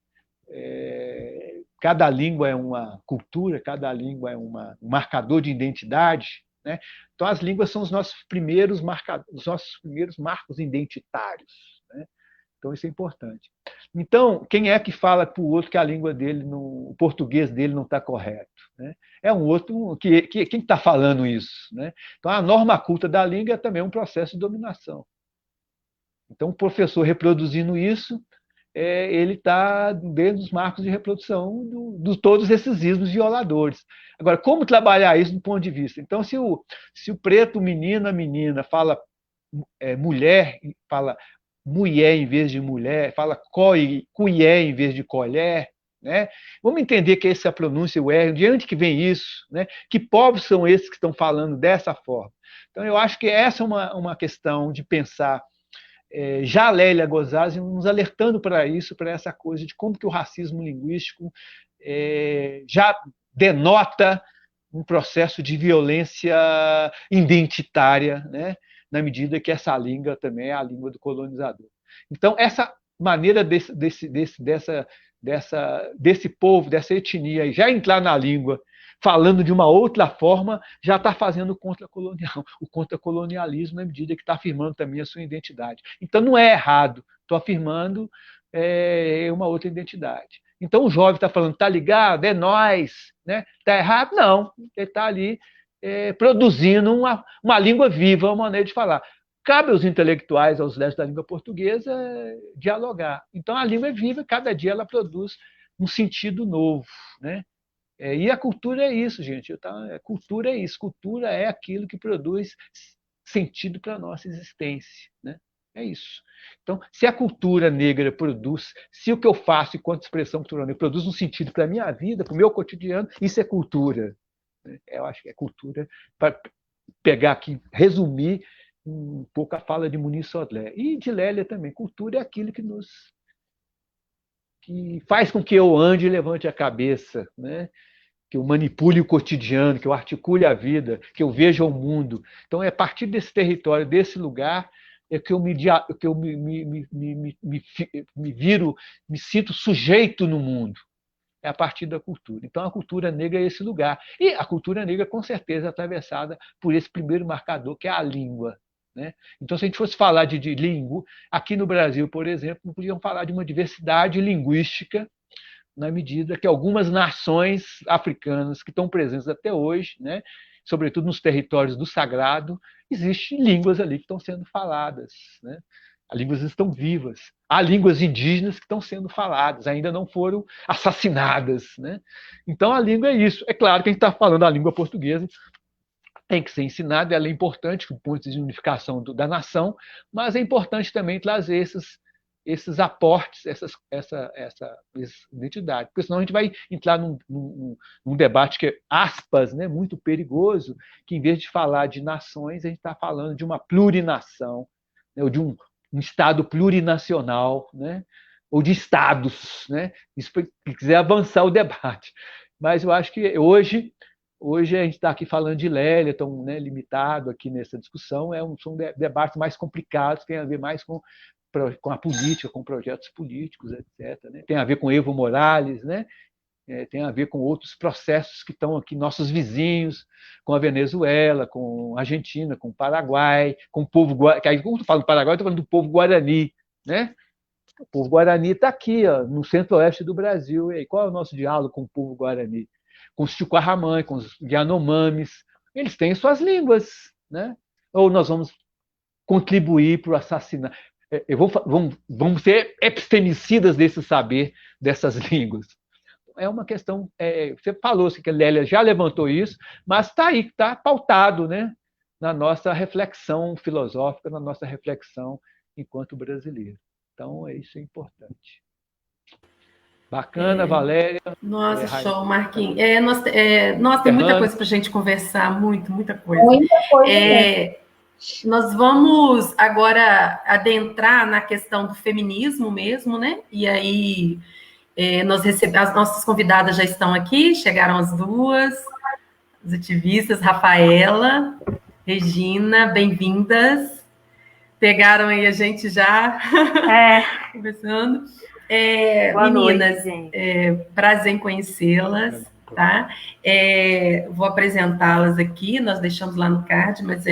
cada língua é uma cultura, cada língua é um marcador de identidade, né? Então, as línguas são os nossos primeiros marcos identitários, né? Então, isso é importante. Então, quem é que fala para o outro que a língua dele, o português dele não está correto, né? É um outro. Quem está falando isso, né? Então, a norma culta da língua é também um processo de dominação. Então, o professor reproduzindo isso, ele está dentro dos marcos de reprodução de todos esses ismos violadores. Agora, como trabalhar isso do ponto de vista? Então, se o preto, menina, menina, fala mulher, fala mulher em vez de mulher, fala cuié em vez de colher, né? Vamos entender que essa pronúncia, o R, de onde que vem isso? Né? Que povos são esses que estão falando dessa forma? Então, eu acho que essa é uma questão de pensar. Já a Lélia Gozasi nos alertando para isso, para essa coisa de como que o racismo linguístico já denota um processo de violência identitária, né? Na medida que essa língua também é a língua do colonizador. Então, essa maneira desse povo, dessa etnia, já entrar na língua falando de uma outra forma, já está fazendo o contracolonialismo na medida que está afirmando também a sua identidade. Então, não é errado, estou afirmando uma outra identidade. Então, o jovem está falando, está ligado? É nós. Né? Está errado? Não. Ele está ali produzindo uma língua viva, uma maneira de falar. Cabe aos intelectuais, aos lestes da língua portuguesa, dialogar. Então, a língua é viva, cada dia ela produz um sentido novo, né? E a cultura é isso, gente. Cultura é isso. Cultura é aquilo que produz sentido para a nossa existência, né? É isso. Então, se a cultura negra produz, se o que eu faço enquanto expressão cultural negra produz um sentido para a minha vida, para o meu cotidiano, isso é cultura. Eu acho que é cultura, para pegar aqui, resumir um pouco a fala de Muniz Sodré. E de Lélia também. Cultura é aquilo que faz com que eu ande e levante a cabeça, né? Que eu manipule o cotidiano, que eu articule a vida, que eu veja o mundo. Então, é a partir desse território, desse lugar, que eu me viro, me sinto sujeito no mundo. É a partir da cultura. Então, a cultura negra é esse lugar. E a cultura negra, com certeza, é atravessada por esse primeiro marcador, que é a língua. Né? Então, se a gente fosse falar de língua, aqui no Brasil, por exemplo, não podíamos falar de uma diversidade linguística, na medida que algumas nações africanas que estão presentes até hoje, né, sobretudo nos territórios do sagrado, existem línguas ali que estão sendo faladas. Né? As línguas estão vivas. Há línguas indígenas que estão sendo faladas, ainda não foram assassinadas. Né? Então, a língua é isso. É claro que a gente está falando da língua portuguesa, tem que ser ensinada, ela é importante do ponto de unificação da nação, mas é importante também trazer esses aportes, essa identidade. Porque senão a gente vai entrar num debate que é, aspas, né, muito perigoso, que em vez de falar de nações, a gente está falando de uma plurinação, né, ou de um Estado plurinacional, né, ou de estados. Né, isso se quiser avançar o debate. Mas eu acho que hoje a gente está aqui falando de Lélia, tão, né, limitado aqui nessa discussão, são debates mais complicados, tem a ver mais com com a política, com projetos políticos, etc., né? Tem a ver com Evo Morales, né? Tem a ver com outros processos que estão aqui, nossos vizinhos, com a Venezuela, com a Argentina, com o Paraguai, com o povo Guarani. Quando eu falo Paraguai, eu estou falando do povo Guarani, né? O povo Guarani está aqui, ó, no centro-oeste do Brasil. E aí, qual é o nosso diálogo com o povo Guarani? Com os Chuquarramã, com os Yanomamis. Eles têm suas línguas, né? Ou nós vamos contribuir para o assassinato? Vamos ser epistemicidas desse saber, dessas línguas. É uma questão. Você falou assim, que a Lélia já levantou isso, mas está aí, está pautado, né, na nossa reflexão filosófica, na nossa reflexão enquanto brasileiro. Então, isso é importante. Bacana, Valéria. Nossa, show, Marquinhos. Nós tem muita coisa para a gente conversar, muita coisa. Muita coisa. Nós vamos agora adentrar na questão do feminismo mesmo, né? E aí as nossas convidadas já estão aqui, chegaram as duas, as ativistas, Rafaela, Regina, bem-vindas. Pegaram aí a gente já conversando. Meninas, prazer em conhecê-las, tá? Vou apresentá-las aqui, nós deixamos lá no card, mas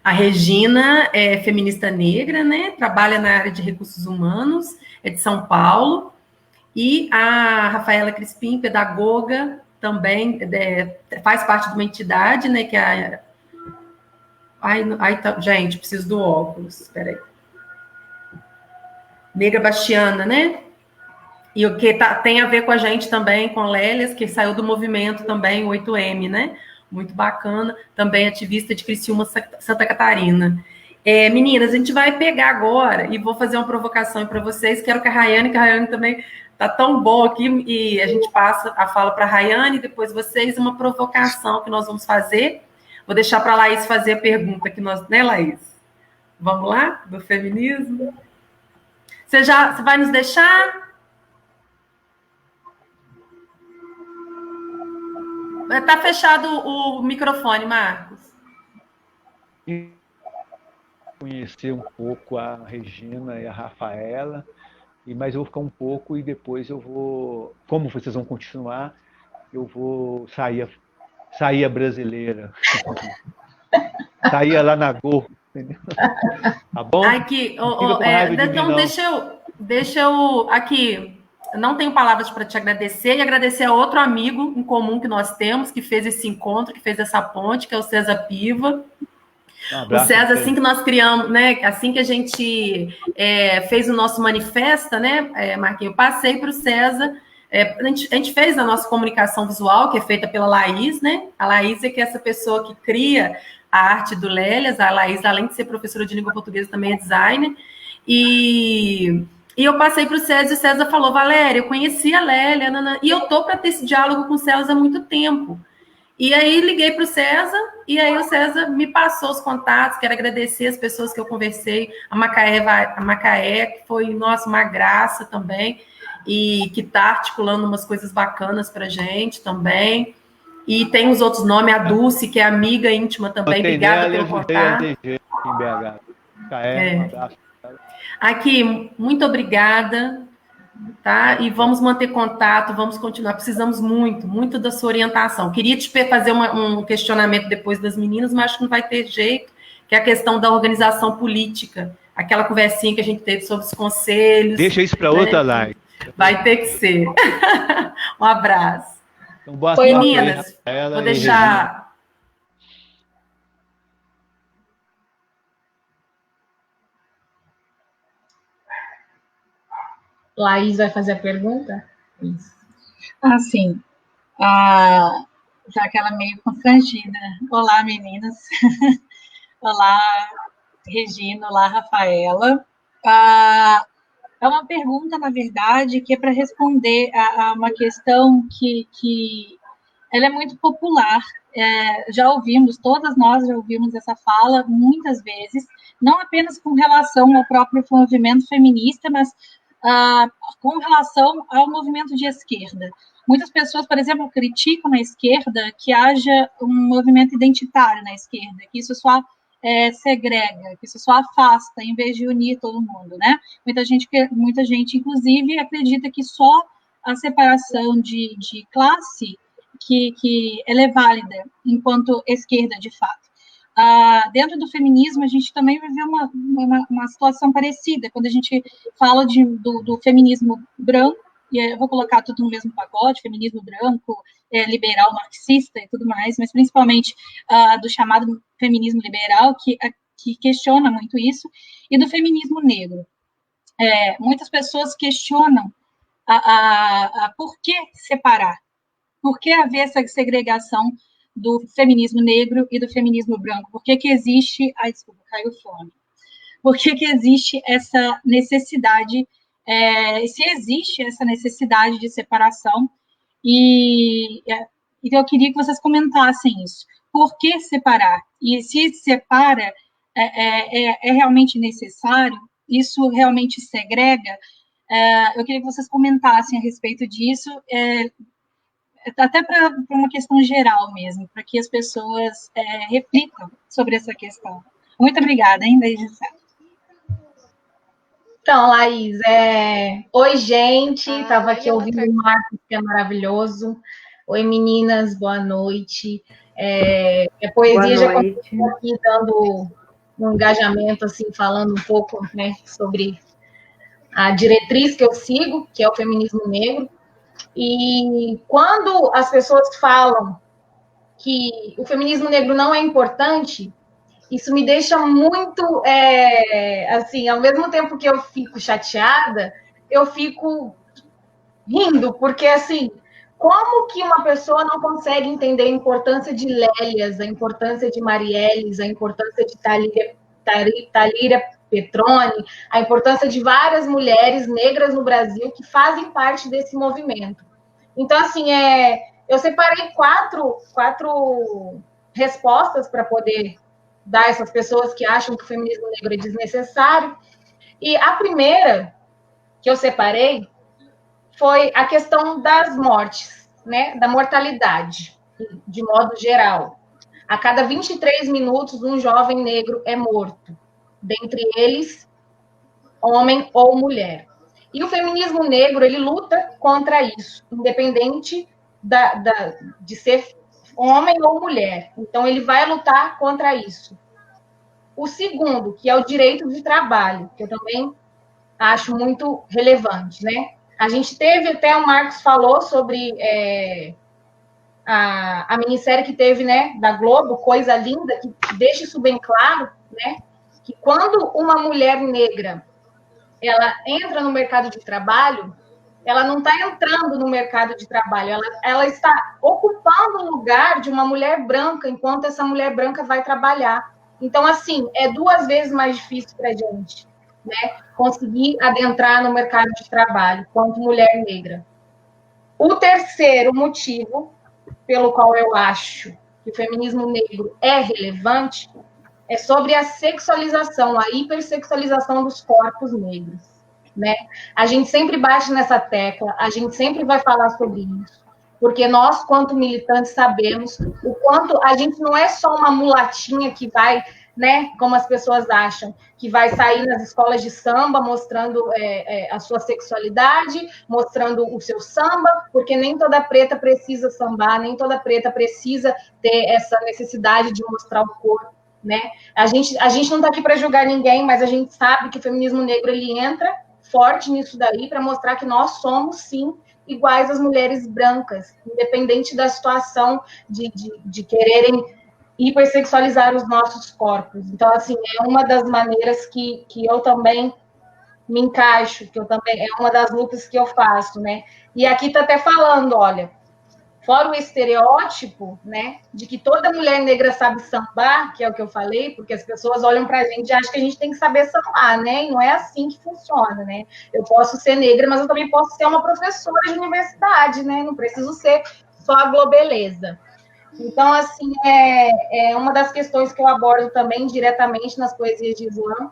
a Regina é feminista negra, né? Trabalha na área de recursos humanos, é de São Paulo, e a Rafaela Crispim, pedagoga, também faz parte de uma entidade, né? Que é gente, preciso do óculos, espera aí. Negra Bastiana, né? E o que tem a ver com a gente também, com Lélias, que saiu do movimento também, 8M, né? Muito bacana, também ativista de Criciúma, Santa Catarina. Meninas, a gente vai pegar agora e vou fazer uma provocação para vocês. Quero que a Rayane também está tão boa aqui, e a gente passa a fala para a Rayane, depois vocês, uma provocação que nós vamos fazer. Vou deixar para a Laís fazer a pergunta que nós... Né, Laís? Vamos lá? Do feminismo? Você vai nos deixar? Está fechado o microfone, Marcos. Conhecer um pouco a Regina e a Rafaela, mas eu vou ficar um pouco e depois eu vou, como vocês vão continuar, eu vou sair a brasileira. Sair lá na Go, entendeu? Tá bom? Aqui, então deixa eu aqui. Não tenho palavras para te agradecer, e agradecer a outro amigo em comum que nós temos, que fez esse encontro, que fez essa ponte, que é o César Piva. O César, assim que nós criamos, né? Assim que a gente fez o nosso manifesto, né, Marquinhos, eu passei para o César. A gente fez a nossa comunicação visual, que é feita pela Laís, né? A Laís é que é essa pessoa que cria a arte do Lélias. A Laís, além de ser professora de língua portuguesa, também é designer. E eu passei para o César, e o César falou: Valéria, eu conheci a Lélia, e eu tô para ter esse diálogo com o César há muito tempo. E aí liguei para o César, e aí o César me passou os contatos. Quero agradecer as pessoas que eu conversei, a Macaé, que foi, nossa, uma graça também, e que está articulando umas coisas bacanas para a gente também. E tem os outros nomes, a Dulce, que é amiga íntima também. Obrigada pelo contato. Em BH. Um abraço. Aqui, muito obrigada, tá? E vamos manter contato, vamos continuar. Precisamos muito da sua orientação. Queria te fazer um questionamento depois das meninas, mas acho que não vai ter jeito, que é a questão da organização política. Aquela conversinha que a gente teve sobre os conselhos. Deixa isso para outra live. Vai ter que ser. Um abraço. Então, boa sorte, meninas, vou deixar... Laís vai fazer a pergunta? Isso. Sim. Já que ela é meio constrangida. Olá, meninas. Olá, Regina. Olá, Rafaela. É uma pergunta, na verdade, que é para responder a uma questão que ela é muito popular. Todas nós já ouvimos essa fala muitas vezes, não apenas com relação ao próprio movimento feminista, mas com relação ao movimento de esquerda. Muitas pessoas, por exemplo, criticam na esquerda que haja um movimento identitário na esquerda, que isso só segrega, que isso só afasta, em vez de unir todo mundo, né? Muita gente, inclusive, acredita que só a separação de classe que ela é válida enquanto esquerda, de fato. Dentro do feminismo, a gente também viveu uma situação parecida, quando a gente fala do feminismo branco, e eu vou colocar tudo no mesmo pacote, feminismo branco, liberal, marxista e tudo mais, mas principalmente do chamado feminismo liberal, que questiona muito isso, e do feminismo negro. Muitas pessoas questionam por que separar, por que haver essa segregação do feminismo negro e do feminismo branco? Por que existe... desculpa, caiu o fone. Por que existe essa necessidade, se existe essa necessidade de separação, então eu queria que vocês comentassem isso. Por que separar? E se separa, é realmente necessário? Isso realmente segrega? Eu queria que vocês comentassem a respeito disso, até para uma questão geral mesmo, para que as pessoas reflitam sobre essa questão. Muito obrigada, hein, desde já. Então, Laís, oi, gente, estava aqui ouvindo o Marcos, que é maravilhoso. Oi, meninas, boa noite. A poesia já começou aqui dando um engajamento, assim, falando um pouco, né, sobre a diretriz que eu sigo, que é o feminismo negro. E quando as pessoas falam que o feminismo negro não é importante, isso me deixa muito, assim, ao mesmo tempo que eu fico chateada, eu fico rindo, porque, assim, como que uma pessoa não consegue entender a importância de Lélias, a importância de Marielles, a importância de Talíria Petroni, a importância de várias mulheres negras no Brasil que fazem parte desse movimento. Então, assim, eu separei quatro respostas para poder dar a essas pessoas que acham que o feminismo negro é desnecessário. E a primeira que eu separei foi a questão das mortes, né, da mortalidade, de modo geral. A cada 23 minutos, um jovem negro é morto, dentre eles, homem ou mulher. E o feminismo negro, ele luta contra isso, independente de ser homem ou mulher. Então, ele vai lutar contra isso. O segundo, que é o direito de trabalho, que eu também acho muito relevante, né? A gente teve, até o Marcos falou sobre a minissérie que teve, né, da Globo, Coisa Linda, que deixa isso bem claro, né? Que quando uma mulher negra ela entra no mercado de trabalho, ela não está entrando no mercado de trabalho, ela está ocupando o lugar de uma mulher branca, enquanto essa mulher branca vai trabalhar. Então, assim, é 2 vezes mais difícil para a gente, né, conseguir adentrar no mercado de trabalho, quanto mulher negra. O terceiro motivo, pelo qual eu acho que o feminismo negro é relevante, é sobre a sexualização, a hipersexualização dos corpos negros, né? A gente sempre bate nessa tecla, a gente sempre vai falar sobre isso, porque nós, quanto militantes, sabemos o quanto a gente não é só uma mulatinha que vai, né, como as pessoas acham, que vai sair nas escolas de samba mostrando a sua sexualidade, mostrando o seu samba, porque nem toda preta precisa sambar, nem toda preta precisa ter essa necessidade de mostrar o corpo, né? A gente não está aqui para julgar ninguém, mas a gente sabe que o feminismo negro ele entra forte nisso daí para mostrar que nós somos, sim, iguais às mulheres brancas, independente da situação de quererem hipersexualizar os nossos corpos. Então, assim, é uma das maneiras que eu também me encaixo, que eu também, é uma das lutas que eu faço, né? E aqui está até falando, olha, fora o estereótipo, né, de que toda mulher negra sabe sambar, que é o que eu falei, porque as pessoas olham para a gente e acham que a gente tem que saber sambar, né, e não é assim que funciona, né. Eu posso ser negra, mas eu também posso ser uma professora de universidade, né, não preciso ser só a globeleza. Então, assim, é uma das questões que eu abordo também diretamente nas poesias de Islã.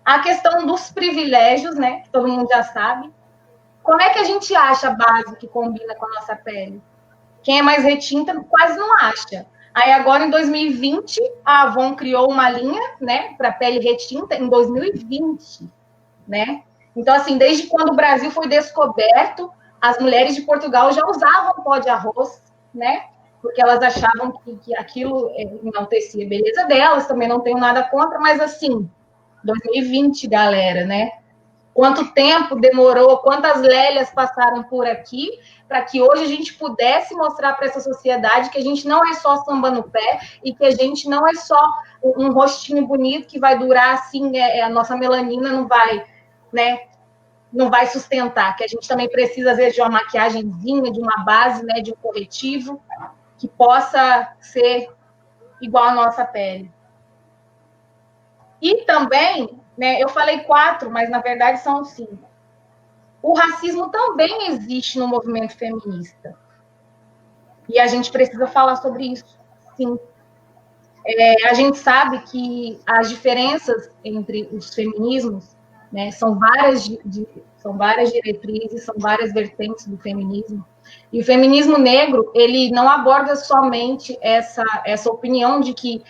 A questão dos privilégios, né, que todo mundo já sabe. Como é que a gente acha a base que combina com a nossa pele? Quem é mais retinta quase não acha. Aí agora, em 2020, a Avon criou uma linha, né, para pele retinta, em 2020, né? Então, assim, desde quando o Brasil foi descoberto, as mulheres de Portugal já usavam pó de arroz, né? Porque elas achavam que aquilo enaltecia a beleza delas, também não tenho nada contra, mas assim, 2020, galera, né? Quanto tempo demorou, quantas lélias passaram por aqui, para que hoje a gente pudesse mostrar para essa sociedade que a gente não é só samba no pé e que a gente não é só um rostinho bonito que vai durar assim, a nossa melanina não vai, né? Não vai sustentar, que a gente também precisa, às vezes, de uma maquiagemzinha, de uma base, né, de um corretivo, que possa ser igual à nossa pele. E também, né, eu falei 4, mas na verdade são 5. O racismo também existe no movimento feminista. E a gente precisa falar sobre isso, sim. A gente sabe que as diferenças entre os feminismos, né, são várias diretrizes, são várias vertentes do feminismo. E o feminismo negro, ele não aborda somente essa opinião de que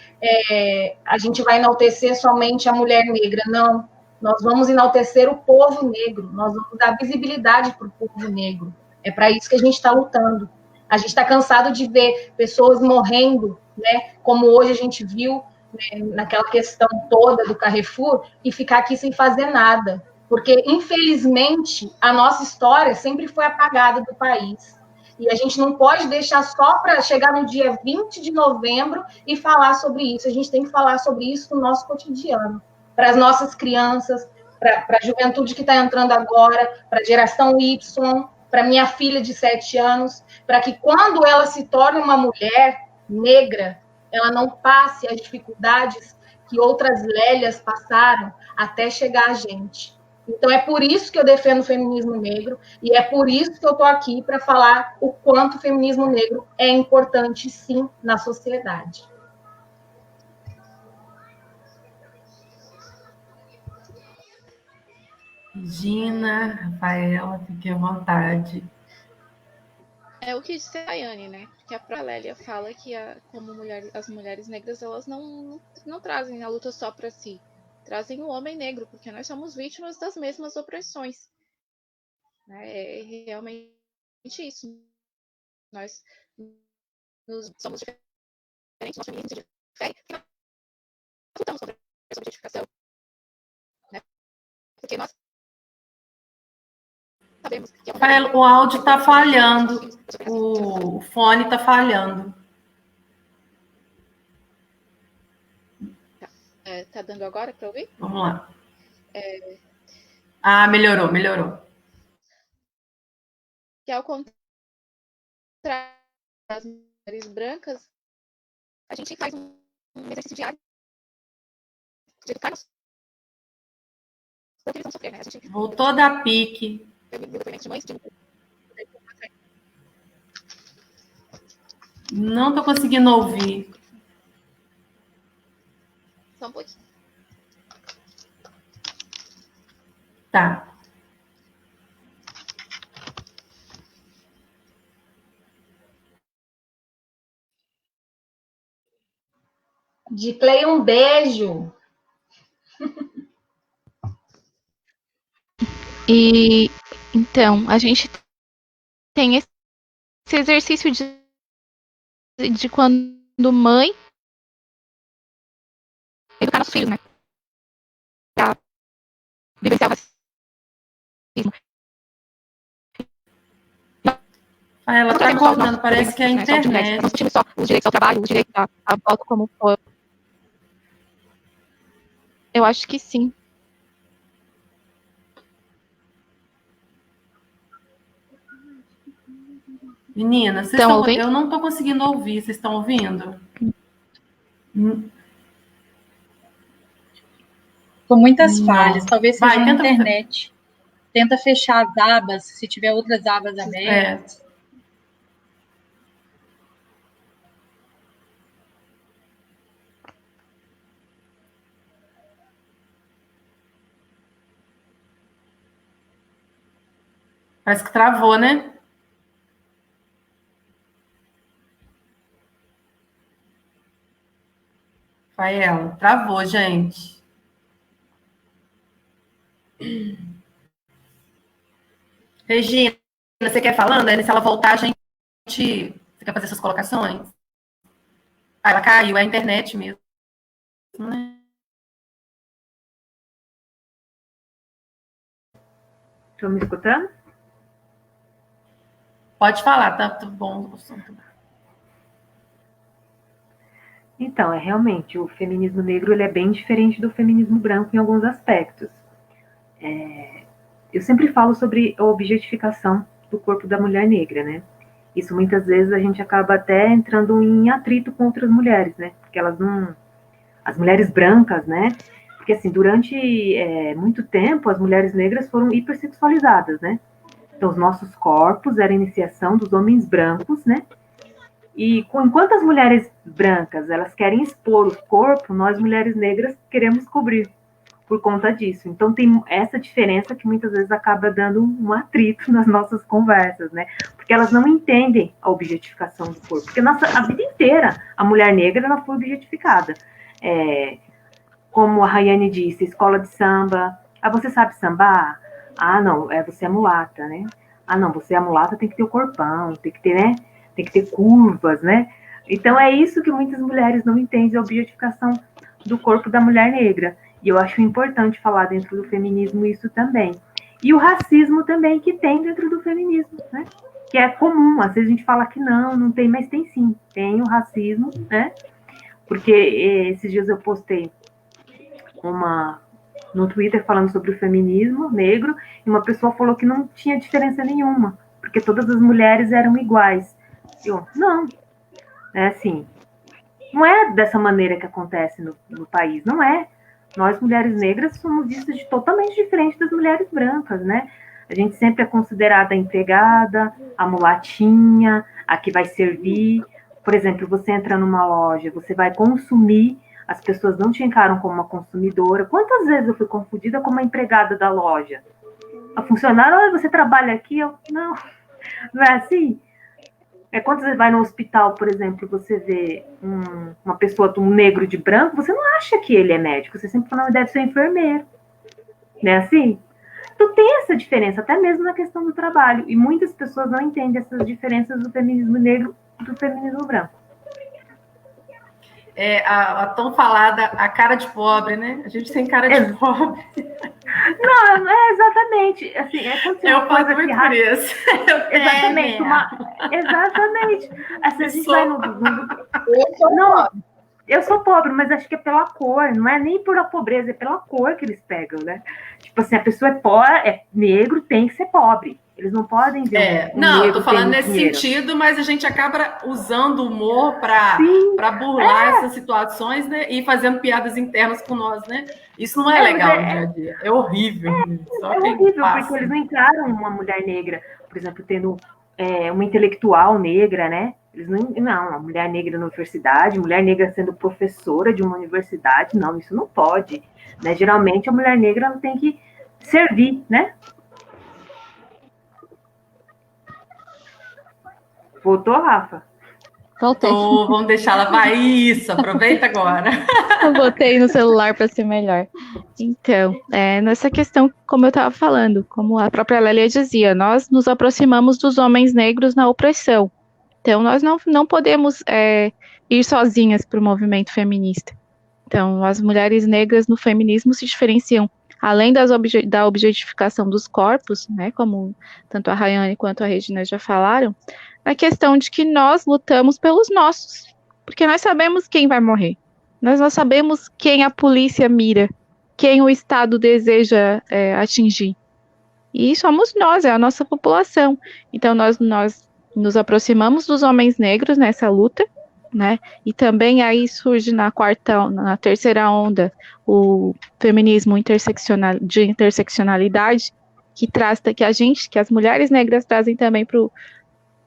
a gente vai enaltecer somente a mulher negra, não. Nós vamos enaltecer o povo negro, nós vamos dar visibilidade para o povo negro. É para isso que a gente está lutando. A gente está cansado de ver pessoas morrendo, né, como hoje a gente viu, né, naquela questão toda do Carrefour, e ficar aqui sem fazer nada. Porque, infelizmente, a nossa história sempre foi apagada do país. E a gente não pode deixar só para chegar no dia 20 de novembro e falar sobre isso. A gente tem que falar sobre isso no nosso cotidiano. Para as nossas crianças, para a juventude que está entrando agora, para a geração Y, para minha filha de 7 anos, para que quando ela se torne uma mulher negra, ela não passe as dificuldades que outras lélias passaram até chegar a gente. Então, é por isso que eu defendo o feminismo negro e é por isso que eu estou aqui para falar o quanto o feminismo negro é importante, sim, na sociedade. Gina, Rafaela, fique à vontade. É o que disse a Daiane, né? Que a própria Lélia fala que como as mulheres negras, elas não trazem a luta só para si. Trazem o homem negro, porque nós somos vítimas das mesmas opressões. Né? É realmente isso. Nós somos diferentes, nós feminismos diferentes, porque nós lutamos contra essa objetificação. Né? Porque nós sabemos que Rafaela, o áudio está falhando, o fone está falhando. Tá dando agora para ouvir? Vamos lá. Ah, melhorou, melhorou. Que ao contrário das mulheres brancas, a gente faz um exercício diário de educar-nos. Porque eles vão sofrer, né? A gente Voltou da pique. de mães, Não estou conseguindo ouvir. só um pouquinho. Tá. De Clay, um beijo. E então, a gente tem esse exercício de quando mãe educar nossos filhos, né? Pra vivenciar o racismo. Ela está cortando, parece que é a internet. Nós discutimos só os direitos ao trabalho, os direitos à volta como for. Eu acho que sim. Meninas, eu não estou conseguindo ouvir. Vocês estão ouvindo? Com muitas falhas. Talvez seja na tenta... internet. Tenta fechar as abas, se tiver outras abas abertas. Parece que travou, né? Rafaela, travou, gente. Regina, você quer falando? Aí, se ela voltar, a gente... Você quer fazer suas colocações? Ah, ela caiu, é a internet mesmo, né? Estão me escutando? Pode falar, tá tudo bom. Então, realmente, o feminismo negro ele é bem diferente do feminismo branco em alguns aspectos. Eu sempre falo sobre a objetificação do corpo da mulher negra, né? Isso muitas vezes a gente acaba até entrando em atrito com outras mulheres, né? Porque elas não... As mulheres brancas, né? Porque, assim, durante muito tempo, as mulheres negras foram hipersexualizadas, né? Então, os nossos corpos eram a iniciação dos homens brancos, né? E enquanto as mulheres brancas, elas querem expor o corpo, nós, mulheres negras, queremos cobrir por conta disso. Então, tem essa diferença que muitas vezes acaba dando um atrito nas nossas conversas, né? Porque elas não entendem a objetificação do corpo. Porque a vida inteira, a mulher negra, ela foi objetificada. Como a Rayane disse, escola de samba. Ah, você sabe sambar? Ah, não, você é mulata, né? Ah, não, você é mulata, tem que ter o corpão, tem que ter, né? Tem que ter curvas, né? Então, é isso que muitas mulheres não entendem, a objetificação do corpo da mulher negra. E eu acho importante falar dentro do feminismo isso também. E o racismo também que tem dentro do feminismo, né? Que é comum, às vezes a gente fala que não tem, mas tem sim. Tem o racismo, né? Porque esses dias eu postei no Twitter falando sobre o feminismo negro, e uma pessoa falou que não tinha diferença nenhuma, porque todas as mulheres eram iguais. Não, é assim, não é dessa maneira que acontece no país, não é. Nós, mulheres negras, somos vistas totalmente diferente das mulheres brancas, né? A gente sempre é considerada a empregada, a mulatinha, a que vai servir. Por exemplo, você entra numa loja, você vai consumir, as pessoas não te encaram como uma consumidora. Quantas vezes eu fui confundida como uma empregada da loja? A funcionária, olha, você trabalha aqui? Não é assim? Quando você vai no hospital, por exemplo, você vê uma pessoa, um negro de branco, você não acha que ele é médico, você sempre fala, não, deve ser enfermeiro. Não é assim? Então tem essa diferença, até mesmo na questão do trabalho. E muitas pessoas não entendem essas diferenças do feminismo negro e do feminismo branco. A tão falada, a cara de pobre, né? A gente tem cara de pobre. Não, exatamente. Assim, eu passo muito por isso. Exatamente. Exatamente. Assim, a gente vai no... Eu sou pobre, mas acho que é pela cor, não é nem por a pobreza, é pela cor que eles pegam, né? Tipo assim, a pessoa é pobre, é negro, tem que ser pobre. Eles não podem ver não, eu tô falando nesse sentido, mas a gente acaba usando o humor para burlar essas situações, né? E fazendo piadas internas com nós, né? Isso não é legal no dia a dia. É horrível. É horrível, porque eles não encaram uma mulher negra, por exemplo, tendo uma intelectual negra, né? Eles não, a mulher negra na universidade, mulher negra sendo professora de uma universidade, não, isso não pode. Né? Geralmente a mulher negra ela tem que servir, né? Voltou, Rafa? Voltei. Vamos deixar ela. Vai, isso, aproveita agora. Eu botei no celular para ser melhor. Então, nessa questão, como eu estava falando, como a própria Lélia dizia, nós nos aproximamos dos homens negros na opressão. Então, nós não podemos ir sozinhas para o movimento feminista. Então, as mulheres negras no feminismo se diferenciam, além da objetificação dos corpos, né, como tanto a Rayane quanto a Regina já falaram, a questão de que nós lutamos pelos nossos, porque nós sabemos quem vai morrer, nós não sabemos quem a polícia mira, quem o Estado deseja atingir, e somos nós, é a nossa população. Então nós nos aproximamos dos homens negros nessa luta, né, e também aí surge na terceira onda, o feminismo de interseccionalidade, que traz, que as mulheres negras trazem também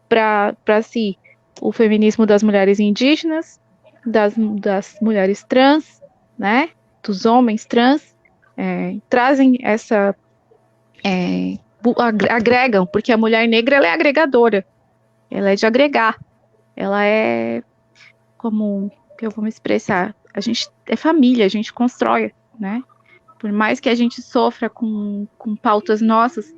para si o feminismo das mulheres indígenas, das mulheres trans, né, dos homens trans, trazem essa, agregam, porque a mulher negra ela é agregadora, ela é de agregar, ela é, como que eu vou me expressar, é família, a gente constrói, né? Por mais que a gente sofra com pautas nossas,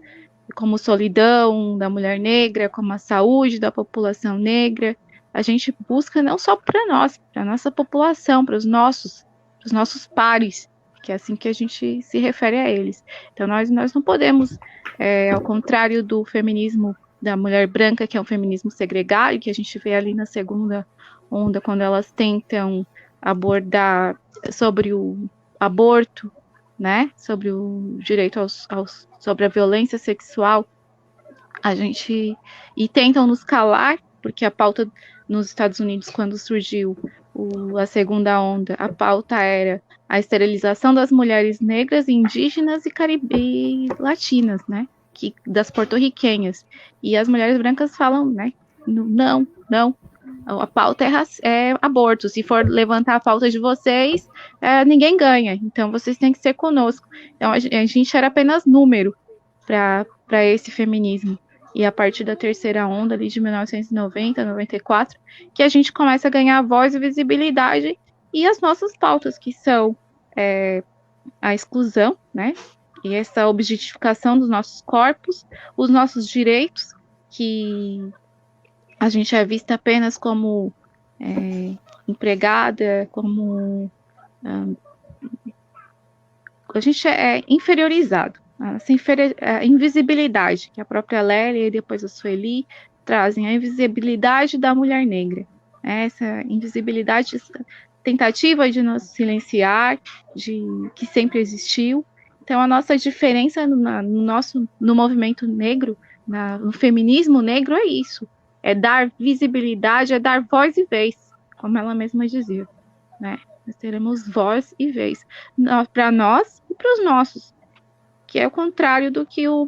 como solidão da mulher negra, como a saúde da população negra, a gente busca não só para nós, para a nossa população, para os nossos pares, que é assim que a gente se refere a eles. Então, nós não podemos, ao contrário do feminismo da mulher branca, que é um feminismo segregado, que a gente vê ali na segunda onda, quando elas tentam abordar sobre o aborto, né, sobre o direito sobre a violência sexual, e tentam nos calar, porque a pauta nos Estados Unidos, quando surgiu a segunda onda, a pauta era a esterilização das mulheres negras, indígenas e latinas, né, das porto-riquenhas, e as mulheres brancas falam, né, não, a pauta é aborto, se for levantar a pauta de vocês, ninguém ganha, então vocês têm que ser conosco. Então a gente era apenas número para esse feminismo. E a partir da terceira onda, ali de 1990, 94, que a gente começa a ganhar voz e visibilidade, e as nossas pautas, que são a exclusão, né, e essa objetificação dos nossos corpos, os nossos direitos, que a gente é vista apenas como empregada, como a gente é inferiorizado. A invisibilidade, que a própria Lélia e depois a Sueli trazem, a invisibilidade da mulher negra. Essa invisibilidade, essa tentativa de nos silenciar, que sempre existiu. Então, a nossa diferença no movimento negro, no feminismo negro, é isso. É dar visibilidade, é dar voz e vez, como ela mesma dizia, né? Nós teremos voz e vez para nós e para os nossos, que é o contrário do que o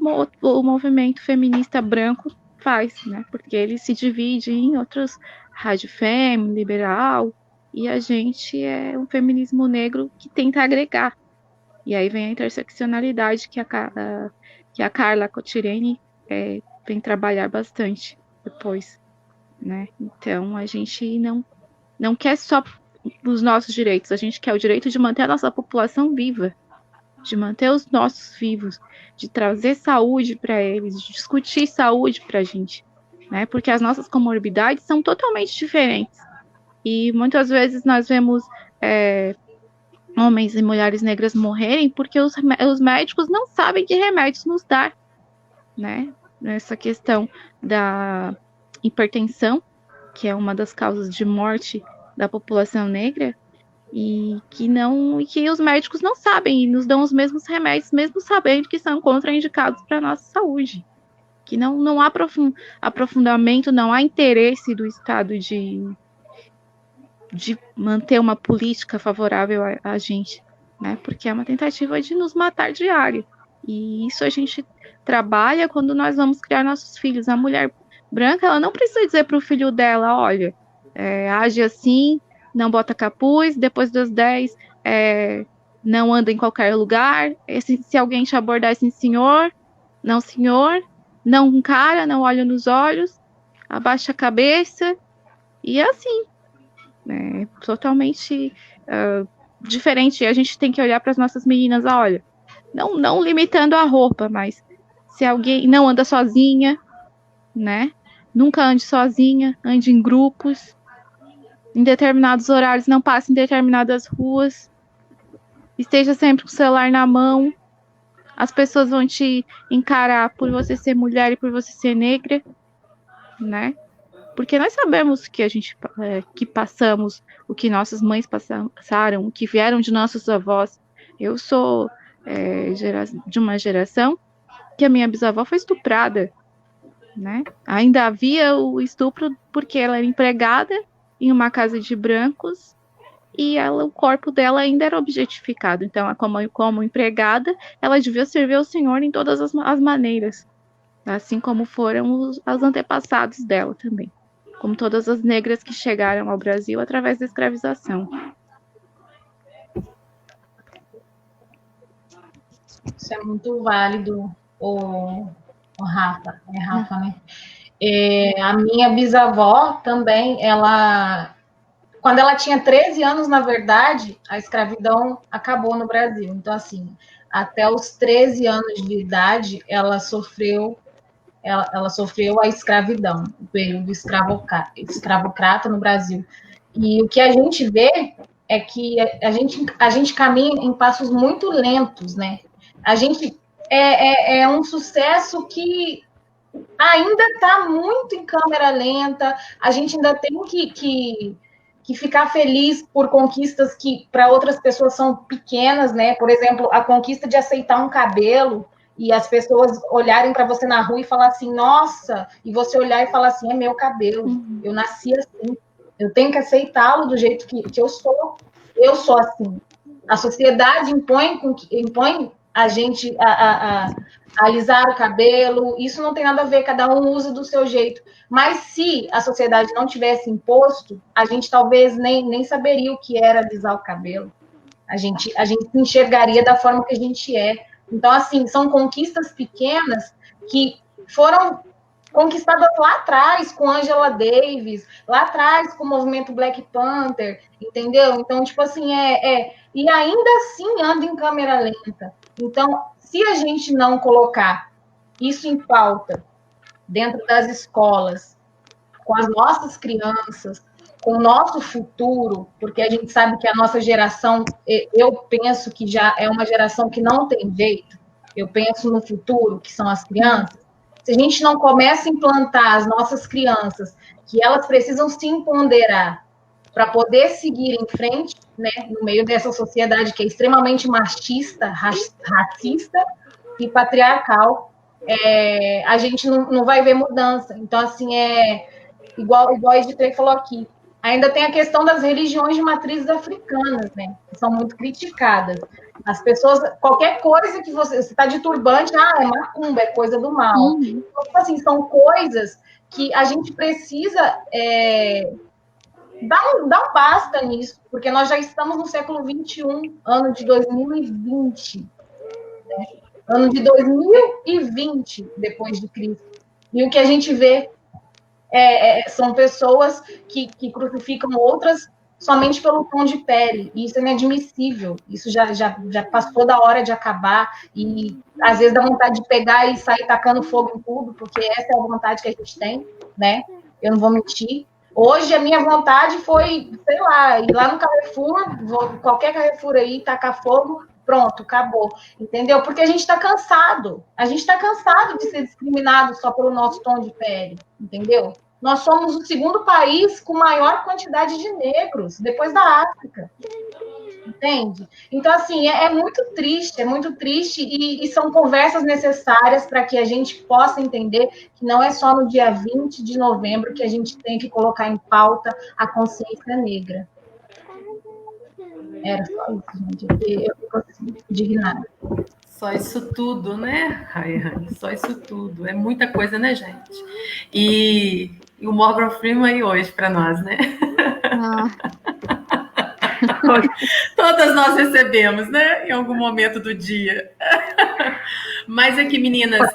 movimento feminista branco faz, né? Porque ele se divide em outros, rádio fem, liberal, e a gente é um feminismo negro que tenta agregar. E aí vem a interseccionalidade que a Carla Cotirene vem trabalhar bastante depois, né? Então a gente não quer só os nossos direitos, a gente quer o direito de manter a nossa população viva, de manter os nossos vivos, de trazer saúde para eles, de discutir saúde para a gente, né? Porque as nossas comorbidades são totalmente diferentes. E muitas vezes nós vemos homens e mulheres negras morrerem porque os médicos não sabem que remédios nos dar, né? Nessa questão da hipertensão, que é uma das causas de morte da população negra, e que os médicos não sabem e nos dão os mesmos remédios, mesmo sabendo que são contraindicados para a nossa saúde. Que não há aprofundamento, não há interesse do Estado de manter uma política favorável a gente, né? Porque é uma tentativa de nos matar diário. E isso a gente trabalha quando nós vamos criar nossos filhos. A mulher branca, ela não precisa dizer para o filho dela, olha, age assim, não bota capuz, depois das 10, não anda em qualquer lugar, se alguém te abordar assim, senhor, não encara, não olha nos olhos, abaixa a cabeça, e é assim, totalmente diferente. A gente tem que olhar para as nossas meninas, olha, não limitando a roupa, mas se alguém não anda sozinha, né, nunca ande sozinha, ande em grupos, em determinados horários, não passe em determinadas ruas, esteja sempre com o celular na mão, as pessoas vão te encarar por você ser mulher e por você ser negra, né? Porque nós sabemos que que passamos, o que nossas mães passaram, o que vieram de nossos avós. Eu sou de uma geração que a minha bisavó foi estuprada, né? Ainda havia o estupro porque ela era empregada em uma casa de brancos e o corpo dela ainda era objetificado. Então, como empregada, ela devia servir ao Senhor em todas as maneiras, assim como foram os antepassados dela também, como todas as negras que chegaram ao Brasil através da escravização. Isso é muito válido, o Rafa. É Rafa, né? A minha bisavó também, ela quando ela tinha 13 anos, na verdade, a escravidão acabou no Brasil. Então, assim, até os 13 anos de idade, ela sofreu a escravidão, o período escravocrata no Brasil. E o que a gente vê é que a gente caminha em passos muito lentos, né? A gente é um sucesso que ainda está muito em câmera lenta, a gente ainda tem que ficar feliz por conquistas que para outras pessoas são pequenas, né? Por exemplo, a conquista de aceitar um cabelo e as pessoas olharem para você na rua e falar assim, nossa, e você olhar e falar assim, é meu cabelo, eu nasci assim, eu tenho que aceitá-lo do jeito que eu sou assim. A sociedade impõe a gente a alisar o cabelo, isso não tem nada a ver, cada um usa do seu jeito. Mas se a sociedade não tivesse imposto, a gente talvez nem saberia o que era alisar o cabelo. A gente se enxergaria da forma que a gente é. Então, assim, são conquistas pequenas que foram conquistadas lá atrás com Angela Davis, lá atrás com o movimento Black Panther, entendeu? Então, tipo assim, e ainda assim anda em câmera lenta. Então, se a gente não colocar isso em pauta dentro das escolas, com as nossas crianças, com o nosso futuro, porque a gente sabe que a nossa geração, eu penso que já é uma geração que não tem jeito, eu penso no futuro, que são as crianças, se a gente não começa a implantar as nossas crianças, que elas precisam se empoderar para poder seguir em frente, né, no meio dessa sociedade que é extremamente machista, racista e patriarcal, a gente não vai ver mudança. Então, assim, igual a Edith falou aqui, ainda tem a questão das religiões de matrizes africanas, né, que são muito criticadas. As pessoas, qualquer coisa que você está de turbante, é macumba, é coisa do mal. Então, assim, são coisas que a gente precisa dar um basta nisso, porque nós já estamos no século XXI, ano de 2020, né? Ano de 2020 depois de Cristo. E o que a gente vê são pessoas que crucificam outras somente pelo tom de pele. E isso é inadmissível. Isso já passou da hora de acabar. E às vezes dá vontade de pegar e sair tacando fogo em tudo, porque essa é a vontade que a gente tem, né? Eu não vou mentir. Hoje a minha vontade foi, sei lá, ir lá no Carrefour, qualquer Carrefour aí, tacar fogo, pronto, acabou. Entendeu? Porque a gente está cansado. A gente está cansado de ser discriminado só pelo nosso tom de pele. Entendeu? Nós somos o segundo país com maior quantidade de negros, depois da África. Entende? Então, assim, é muito triste e são conversas necessárias para que a gente possa entender que não é só no dia 20 de novembro que a gente tem que colocar em pauta a consciência negra. Era só isso, gente. Eu fico assim, indignada. Só isso tudo, né, Rayane? Só isso tudo. É muita coisa, né, gente? E o Morgan Freeman aí hoje para nós, né? Todas nós recebemos, né? Em algum momento do dia. Mas aqui, meninas,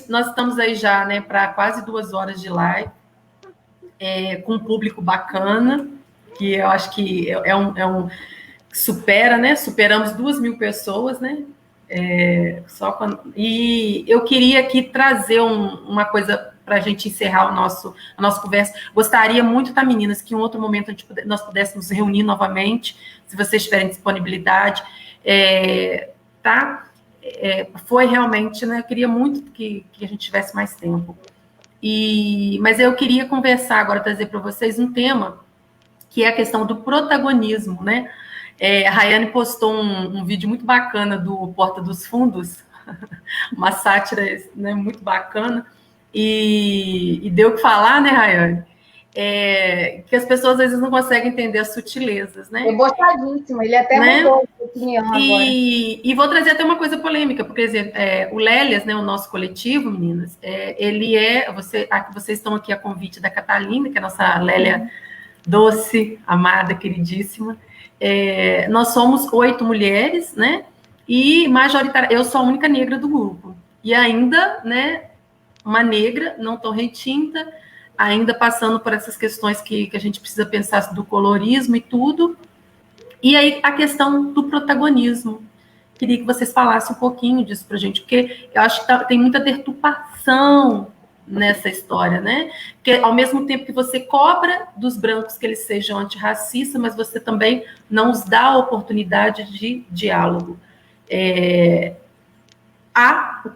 nós estamos aí já, né, para quase 2 horas de live, com um público bacana, que eu acho que supera, né? Superamos 2.000 pessoas, né? E eu queria aqui trazer uma coisa para a gente encerrar a nossa conversa. Gostaria muito, tá, meninas, que em outro momento nós pudéssemos reunir novamente, se vocês tiverem disponibilidade, tá? Foi realmente, né? Eu queria muito que a gente tivesse mais tempo. Mas eu queria conversar agora, trazer para vocês um tema que é a questão do protagonismo, né? A Rayane postou um vídeo muito bacana do Porta dos Fundos, uma sátira, né, muito bacana, e deu o que falar, né, Rayane? Que as pessoas às vezes não conseguem entender as sutilezas, né? Gostadíssimo, ele até mudou de opinião agora. E vou trazer até uma coisa polêmica, porque o Lélias, né, o nosso coletivo, meninas, ele vocês estão aqui a convite da Catalina, que é a nossa Lélia doce, amada, queridíssima. Nós somos 8 mulheres, né? E majoritária, eu sou a única negra do grupo. E ainda, né, uma negra, não tão retinta, ainda passando por essas questões que a gente precisa pensar do colorismo e tudo. E aí a questão do protagonismo. Queria que vocês falassem um pouquinho disso para a gente, porque eu acho que tem muita deturpação nessa história, né? Porque ao mesmo tempo que você cobra dos brancos que eles sejam antirracistas, mas você também não os dá a oportunidade de diálogo.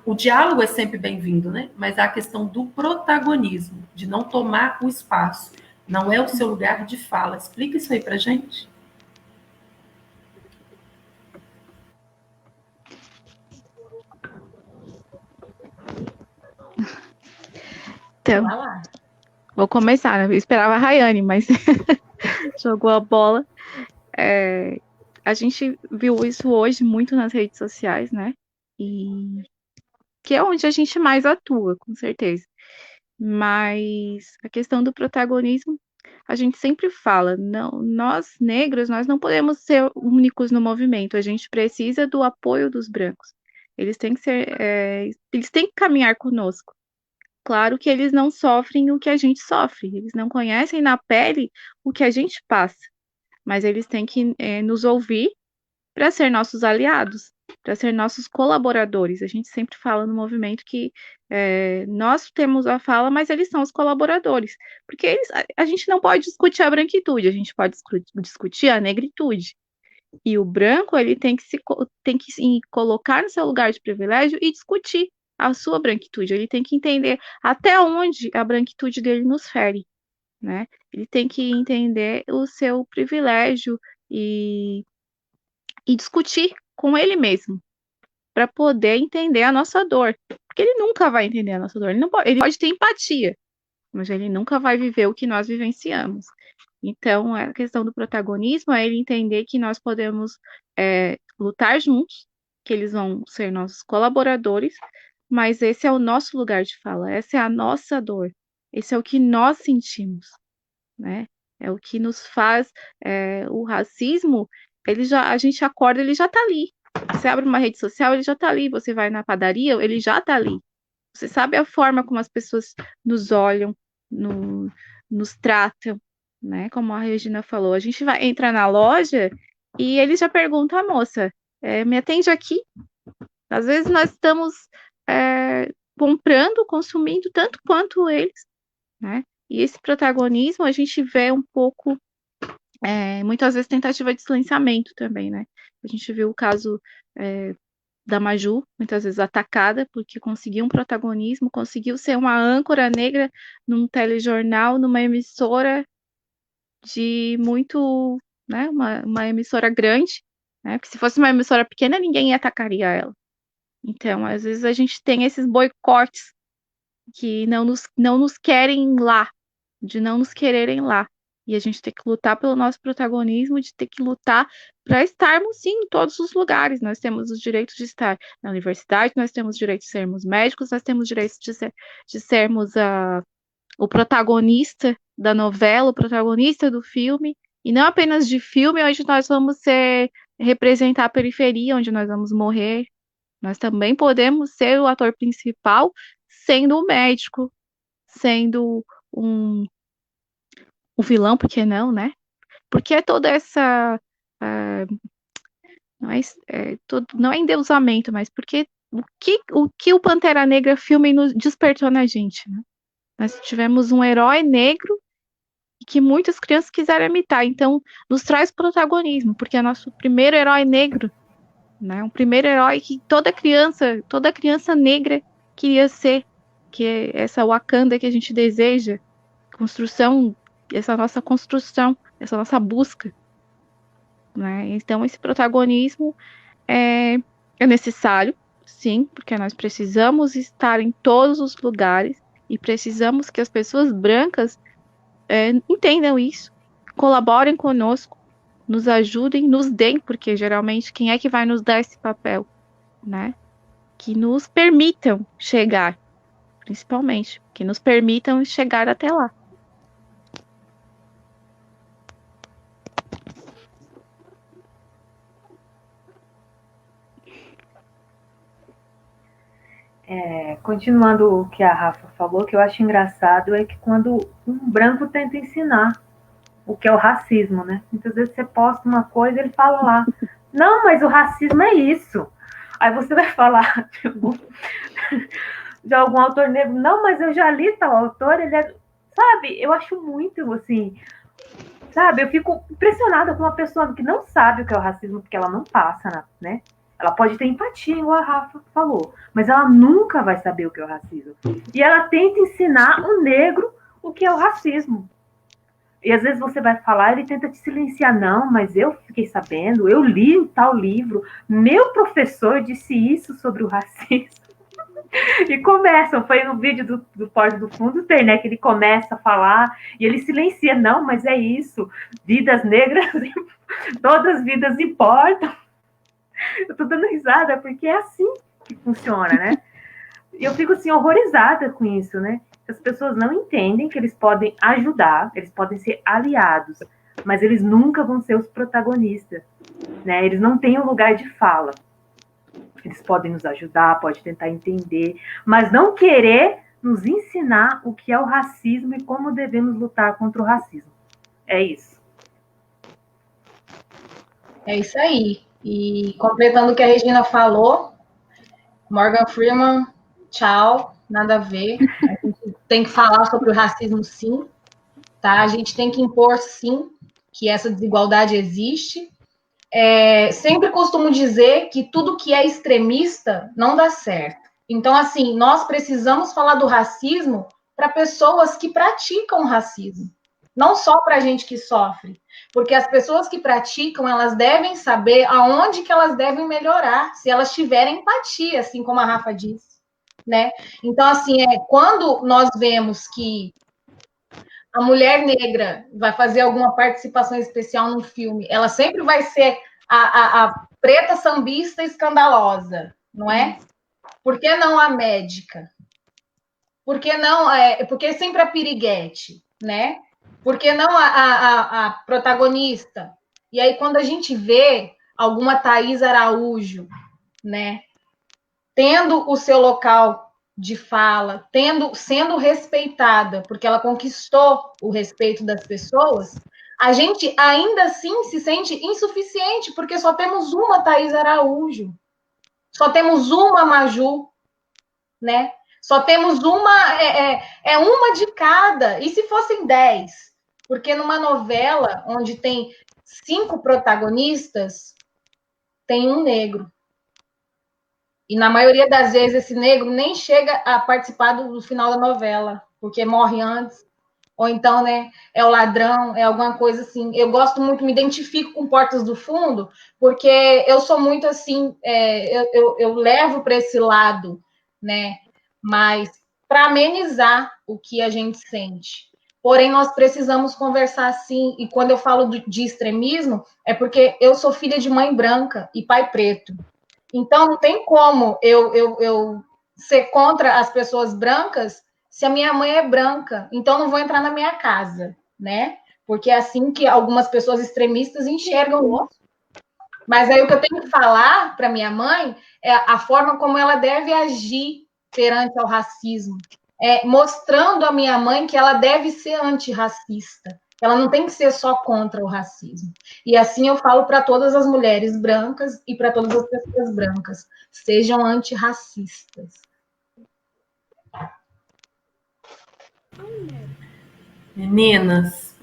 O diálogo é sempre bem-vindo, né? Mas há a questão do protagonismo, de não tomar o espaço. Não é o seu lugar de fala. Explica isso aí para a gente. Então, vou começar, né? Eu esperava a Rayane, mas jogou a bola. A gente viu isso hoje muito nas redes sociais, né? E que é onde a gente mais atua, com certeza. Mas a questão do protagonismo, a gente sempre fala, não, nós negros, nós não podemos ser únicos no movimento, a gente precisa do apoio dos brancos. Eles têm que ser, eles têm que caminhar conosco. Claro que eles não sofrem o que a gente sofre, eles não conhecem na pele o que a gente passa, mas eles têm que nos ouvir para ser nossos aliados, para ser nossos colaboradores. A gente sempre fala no movimento que nós temos a fala, mas eles são os colaboradores, porque a gente não pode discutir a branquitude, a gente pode discutir a negritude. E o branco, ele tem que se colocar no seu lugar de privilégio e discutir a sua branquitude. Ele tem que entender até onde a branquitude dele nos fere, né? Ele tem que entender o seu privilégio e discutir com ele mesmo, para poder entender a nossa dor. Porque ele nunca vai entender a nossa dor. Ele pode ter empatia, mas ele nunca vai viver o que nós vivenciamos. Então, a questão do protagonismo é ele entender que nós podemos lutar juntos, que eles vão ser nossos colaboradores, mas esse é o nosso lugar de fala, essa é a nossa dor, esse é o que nós sentimos, né? É o que nos faz. O racismo, a gente acorda, ele já tá ali. Você abre uma rede social, ele já tá ali. Você vai na padaria, ele já tá ali. Você sabe a forma como as pessoas nos olham, nos tratam, né? Como a Regina falou, a gente vai entrar na loja e ele já pergunta à moça, me atende aqui? Às vezes nós estamos comprando, consumindo tanto quanto eles, né? E esse protagonismo a gente vê um pouco, muitas vezes, tentativa de silenciamento também, né? A gente viu o caso da Maju, muitas vezes atacada, porque conseguiu um protagonismo, conseguiu ser uma âncora negra num telejornal, numa emissora de muito, né, uma emissora grande, né? Porque se fosse uma emissora pequena, ninguém atacaria ela. Então, às vezes a gente tem esses boicotes que não nos querem lá, de não nos quererem lá. E a gente tem que lutar pelo nosso protagonismo, de ter que lutar para estarmos, sim, em todos os lugares. Nós temos os direitos de estar na universidade, nós temos o direito de sermos médicos, nós temos o direito de sermos o protagonista da novela, o protagonista do filme, e não apenas de filme, onde nós vamos representar a periferia, onde nós vamos morrer. Nós também podemos ser o ator principal, sendo o médico, sendo o vilão, por que não, né? Porque é toda essa. Não é endeusamento, mas porque o que o Pantera Negra filme nos despertou na gente, né? Nós tivemos um herói negro que muitas crianças quiseram imitar, então nos traz protagonismo, porque é nosso primeiro herói negro, né? Um primeiro herói que toda criança negra queria ser, que é essa Wakanda que a gente deseja, essa nossa busca, né? Então esse protagonismo é necessário, sim, porque nós precisamos estar em todos os lugares e precisamos que as pessoas brancas entendam isso, colaborem conosco, nos ajudem, nos deem, porque geralmente quem é que vai nos dar esse papel, né? Que nos permitam chegar, principalmente, que nos permitam chegar até lá. Continuando o que a Rafa falou, que eu acho engraçado é que quando um branco tenta ensinar o que é o racismo, né? Muitas vezes você posta uma coisa e ele fala lá, não, mas o racismo é isso. Aí você vai falar de algum autor negro, não, mas eu já li tal autor, ele é... Sabe, eu acho muito, assim... Sabe, eu fico impressionada com uma pessoa que não sabe o que é o racismo, porque ela não passa, né? Ela pode ter empatia, igual a Rafa falou, mas ela nunca vai saber o que é o racismo. E ela tenta ensinar um negro o que é o racismo. E às vezes você vai falar, ele tenta te silenciar. Não, mas eu fiquei sabendo, eu li tal livro, meu professor disse isso sobre o racismo. E começam, foi no vídeo do Porta do Fundo, tem, né, que ele começa a falar, e ele silencia, não, mas é isso, vidas negras, todas as vidas importam. Eu tô dando risada, porque é assim que funciona, né? E eu fico, assim, horrorizada com isso, né? As pessoas não entendem que eles podem ajudar, eles podem ser aliados, mas eles nunca vão ser os protagonistas, né? Eles não têm um lugar de fala. Eles podem nos ajudar, podem tentar entender, mas não querer nos ensinar o que é o racismo e como devemos lutar contra o racismo. É isso. É isso aí. E completando o que a Regina falou, Morgan Freeman, tchau, nada a ver. A gente tem que falar sobre o racismo, sim, tá? A gente tem que impor, sim, que essa desigualdade existe. Sempre costumo dizer que tudo que é extremista não dá certo. Então, assim, nós precisamos falar do racismo para pessoas que praticam racismo, não só para a gente que sofre, porque as pessoas que praticam, elas devem saber aonde que elas devem melhorar, se elas tiverem empatia, assim como a Rafa disse, né? Então, assim, quando nós vemos que a mulher negra vai fazer alguma participação especial no filme, ela sempre vai ser a preta sambista escandalosa, não é? Por que não a médica? Por que não? Porque sempre a piriguete, né? Por que não a protagonista? E aí, quando a gente vê alguma Thaís Araújo, né, tendo o seu local de fala, sendo respeitada, porque ela conquistou o respeito das pessoas, a gente ainda assim se sente insuficiente, porque só temos uma Thaís Araújo, só temos uma Maju, né? Só temos uma, uma de cada. E se fossem 10? Porque numa novela onde tem 5 protagonistas, tem um negro. E na maioria das vezes esse negro nem chega a participar do final da novela, porque morre antes. Ou então, né, é o ladrão, é alguma coisa assim. Eu gosto muito, me identifico com Portas do Fundo, porque eu sou muito assim, eu levo para esse lado, né? Mas para amenizar o que a gente sente. Porém, nós precisamos conversar sim, e quando eu falo de extremismo, é porque eu sou filha de mãe branca e pai preto. Então, não tem como eu ser contra as pessoas brancas se a minha mãe é branca. Então, não vou entrar na minha casa, né? Porque é assim que algumas pessoas extremistas enxergam isso. Mas aí o que eu tenho que falar para minha mãe é a forma como ela deve agir perante ao racismo, mostrando à minha mãe que ela deve ser antirracista, ela não tem que ser só contra o racismo. E assim eu falo para todas as mulheres brancas e para todas as pessoas brancas, sejam antirracistas. Meninas,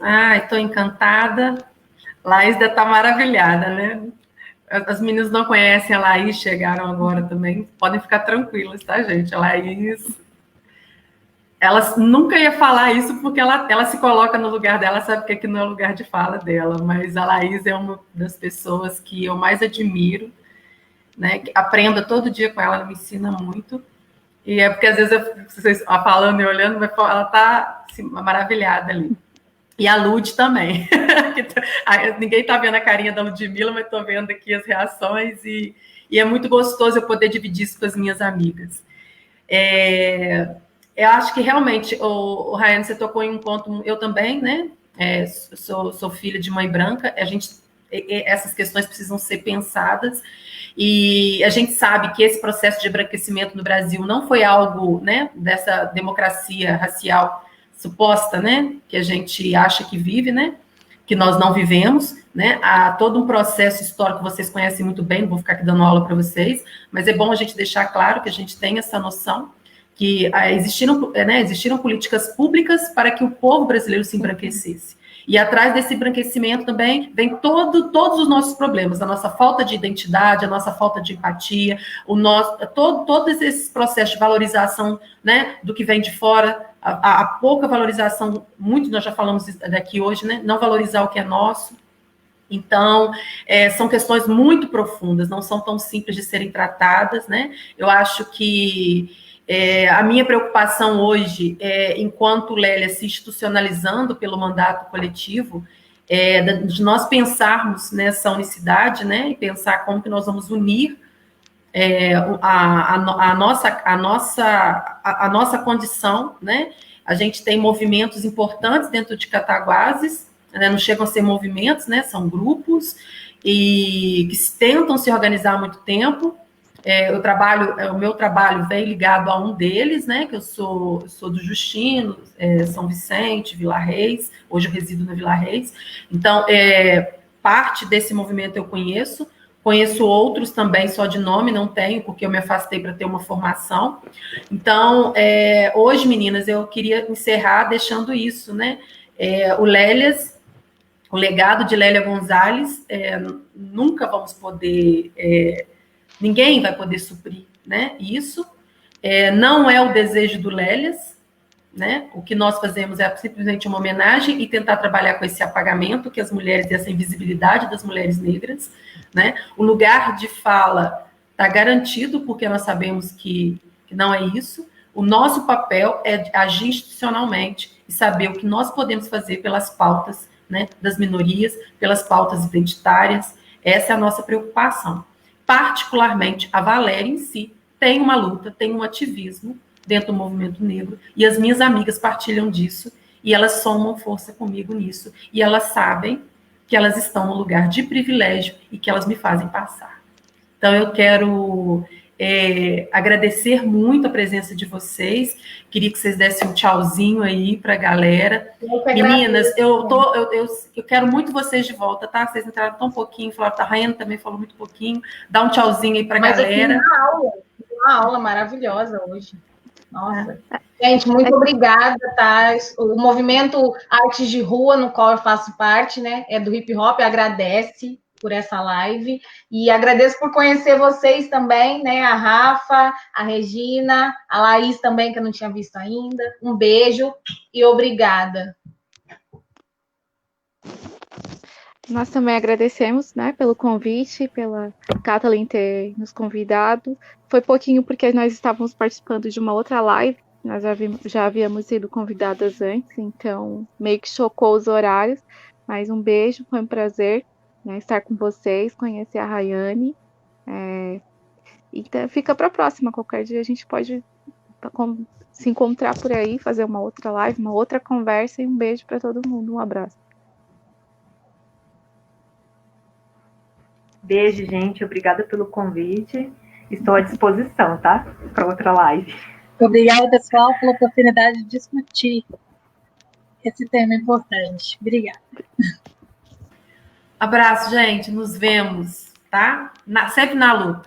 estou encantada. Laís deve estar maravilhada, né? As meninas não conhecem a Laís, chegaram agora também. Podem ficar tranquilas, tá, gente? A Laís, ela nunca ia falar isso porque ela se coloca no lugar dela, sabe que aqui não é o lugar de fala dela, mas a Laís é uma das pessoas que eu mais admiro, né? Aprendo todo dia com ela, ela me ensina muito. E é porque às vezes vocês falando e olhando, ela está assim, maravilhada ali. E a Lud também. Ninguém está vendo a carinha da Ludmilla, mas estou vendo aqui as reações e é muito gostoso eu poder dividir isso com as minhas amigas. Eu acho que realmente, o Rayane, você tocou em um ponto, eu também, né? Sou filha de mãe branca, essas questões precisam ser pensadas. E a gente sabe que esse processo de embranquecimento no Brasil não foi algo, né, dessa democracia racial suposta, né, que a gente acha que vive, né, que nós não vivemos, né? Há todo um processo histórico que vocês conhecem muito bem, não vou ficar aqui dando aula para vocês, mas é bom a gente deixar claro que a gente tem essa noção que existiram políticas públicas para que o povo brasileiro se embranquecesse. E atrás desse embranquecimento também vem todos os nossos problemas, a nossa falta de identidade, a nossa falta de empatia, todos esses processos de valorização, né, do que vem de fora, a pouca valorização, muito nós já falamos daqui hoje, né, não valorizar o que é nosso. Então, são questões muito profundas, não são tão simples de serem tratadas, né? Eu acho que a minha preocupação hoje, enquanto Lélia se institucionalizando pelo mandato coletivo, de nós pensarmos nessa unicidade, né? E pensar como que nós vamos unir a nossa condição, né? A gente tem movimentos importantes dentro de Cataguases, né? Não chegam a ser movimentos, né? São grupos e que tentam se organizar há muito tempo. O meu trabalho vem ligado a um deles, né? Que eu sou do Justino, São Vicente, Vila Reis. Hoje eu resido na Vila Reis. Então, parte desse movimento eu conheço. Conheço outros também, só de nome, não tenho, porque eu me afastei para ter uma formação. Então, hoje, meninas, eu queria encerrar deixando isso, né? O legado de Lélia Gonzalez, nunca vamos poder, ninguém vai poder suprir, né? Isso não é o desejo do Lélias, né? O que nós fazemos é simplesmente uma homenagem e tentar trabalhar com esse apagamento que as mulheres e essa invisibilidade das mulheres negras, né? O lugar de fala está garantido porque nós sabemos que não é isso. O nosso papel é agir institucionalmente e saber o que nós podemos fazer pelas pautas, né, das minorias, pelas pautas identitárias. Essa é a nossa preocupação. Particularmente, a Valéria em si tem uma luta, tem um ativismo dentro do movimento negro, e as minhas amigas partilham disso, e elas somam força comigo nisso, e elas sabem que elas estão no lugar de privilégio e que elas me fazem passar. Então, eu quero agradecer muito a presença de vocês, queria que vocês dessem um tchauzinho aí para a galera. Meninas, eu quero muito vocês de volta, tá? Vocês entraram tão pouquinho, falaram, a Raiane também falou muito pouquinho, dá um tchauzinho aí para a galera. Uma aula maravilhosa hoje. Nossa. Gente, muito obrigada, tá? O movimento Artes de Rua, no qual eu faço parte, né? É do hip hop, agradece por essa live. E agradeço por conhecer vocês também, né? A Rafa, a Regina, a Laís também, que eu não tinha visto ainda. Um beijo e obrigada. Nós também agradecemos, né, pelo convite, pela Kathleen ter nos convidado. Foi pouquinho porque nós estávamos participando de uma outra live, nós já havíamos sido convidadas antes, então meio que chocou os horários, mas um beijo, foi um prazer, né, estar com vocês, conhecer a Rayane. Então fica para a próxima, qualquer dia a gente pode se encontrar por aí, fazer uma outra live, uma outra conversa, e um beijo para todo mundo, um abraço. Beijo, gente. Obrigada pelo convite. Estou à disposição, tá? Para outra live. Obrigada, pessoal, pela oportunidade de discutir esse tema importante. Obrigada. Abraço, gente. Nos vemos, tá? Sempre na luta.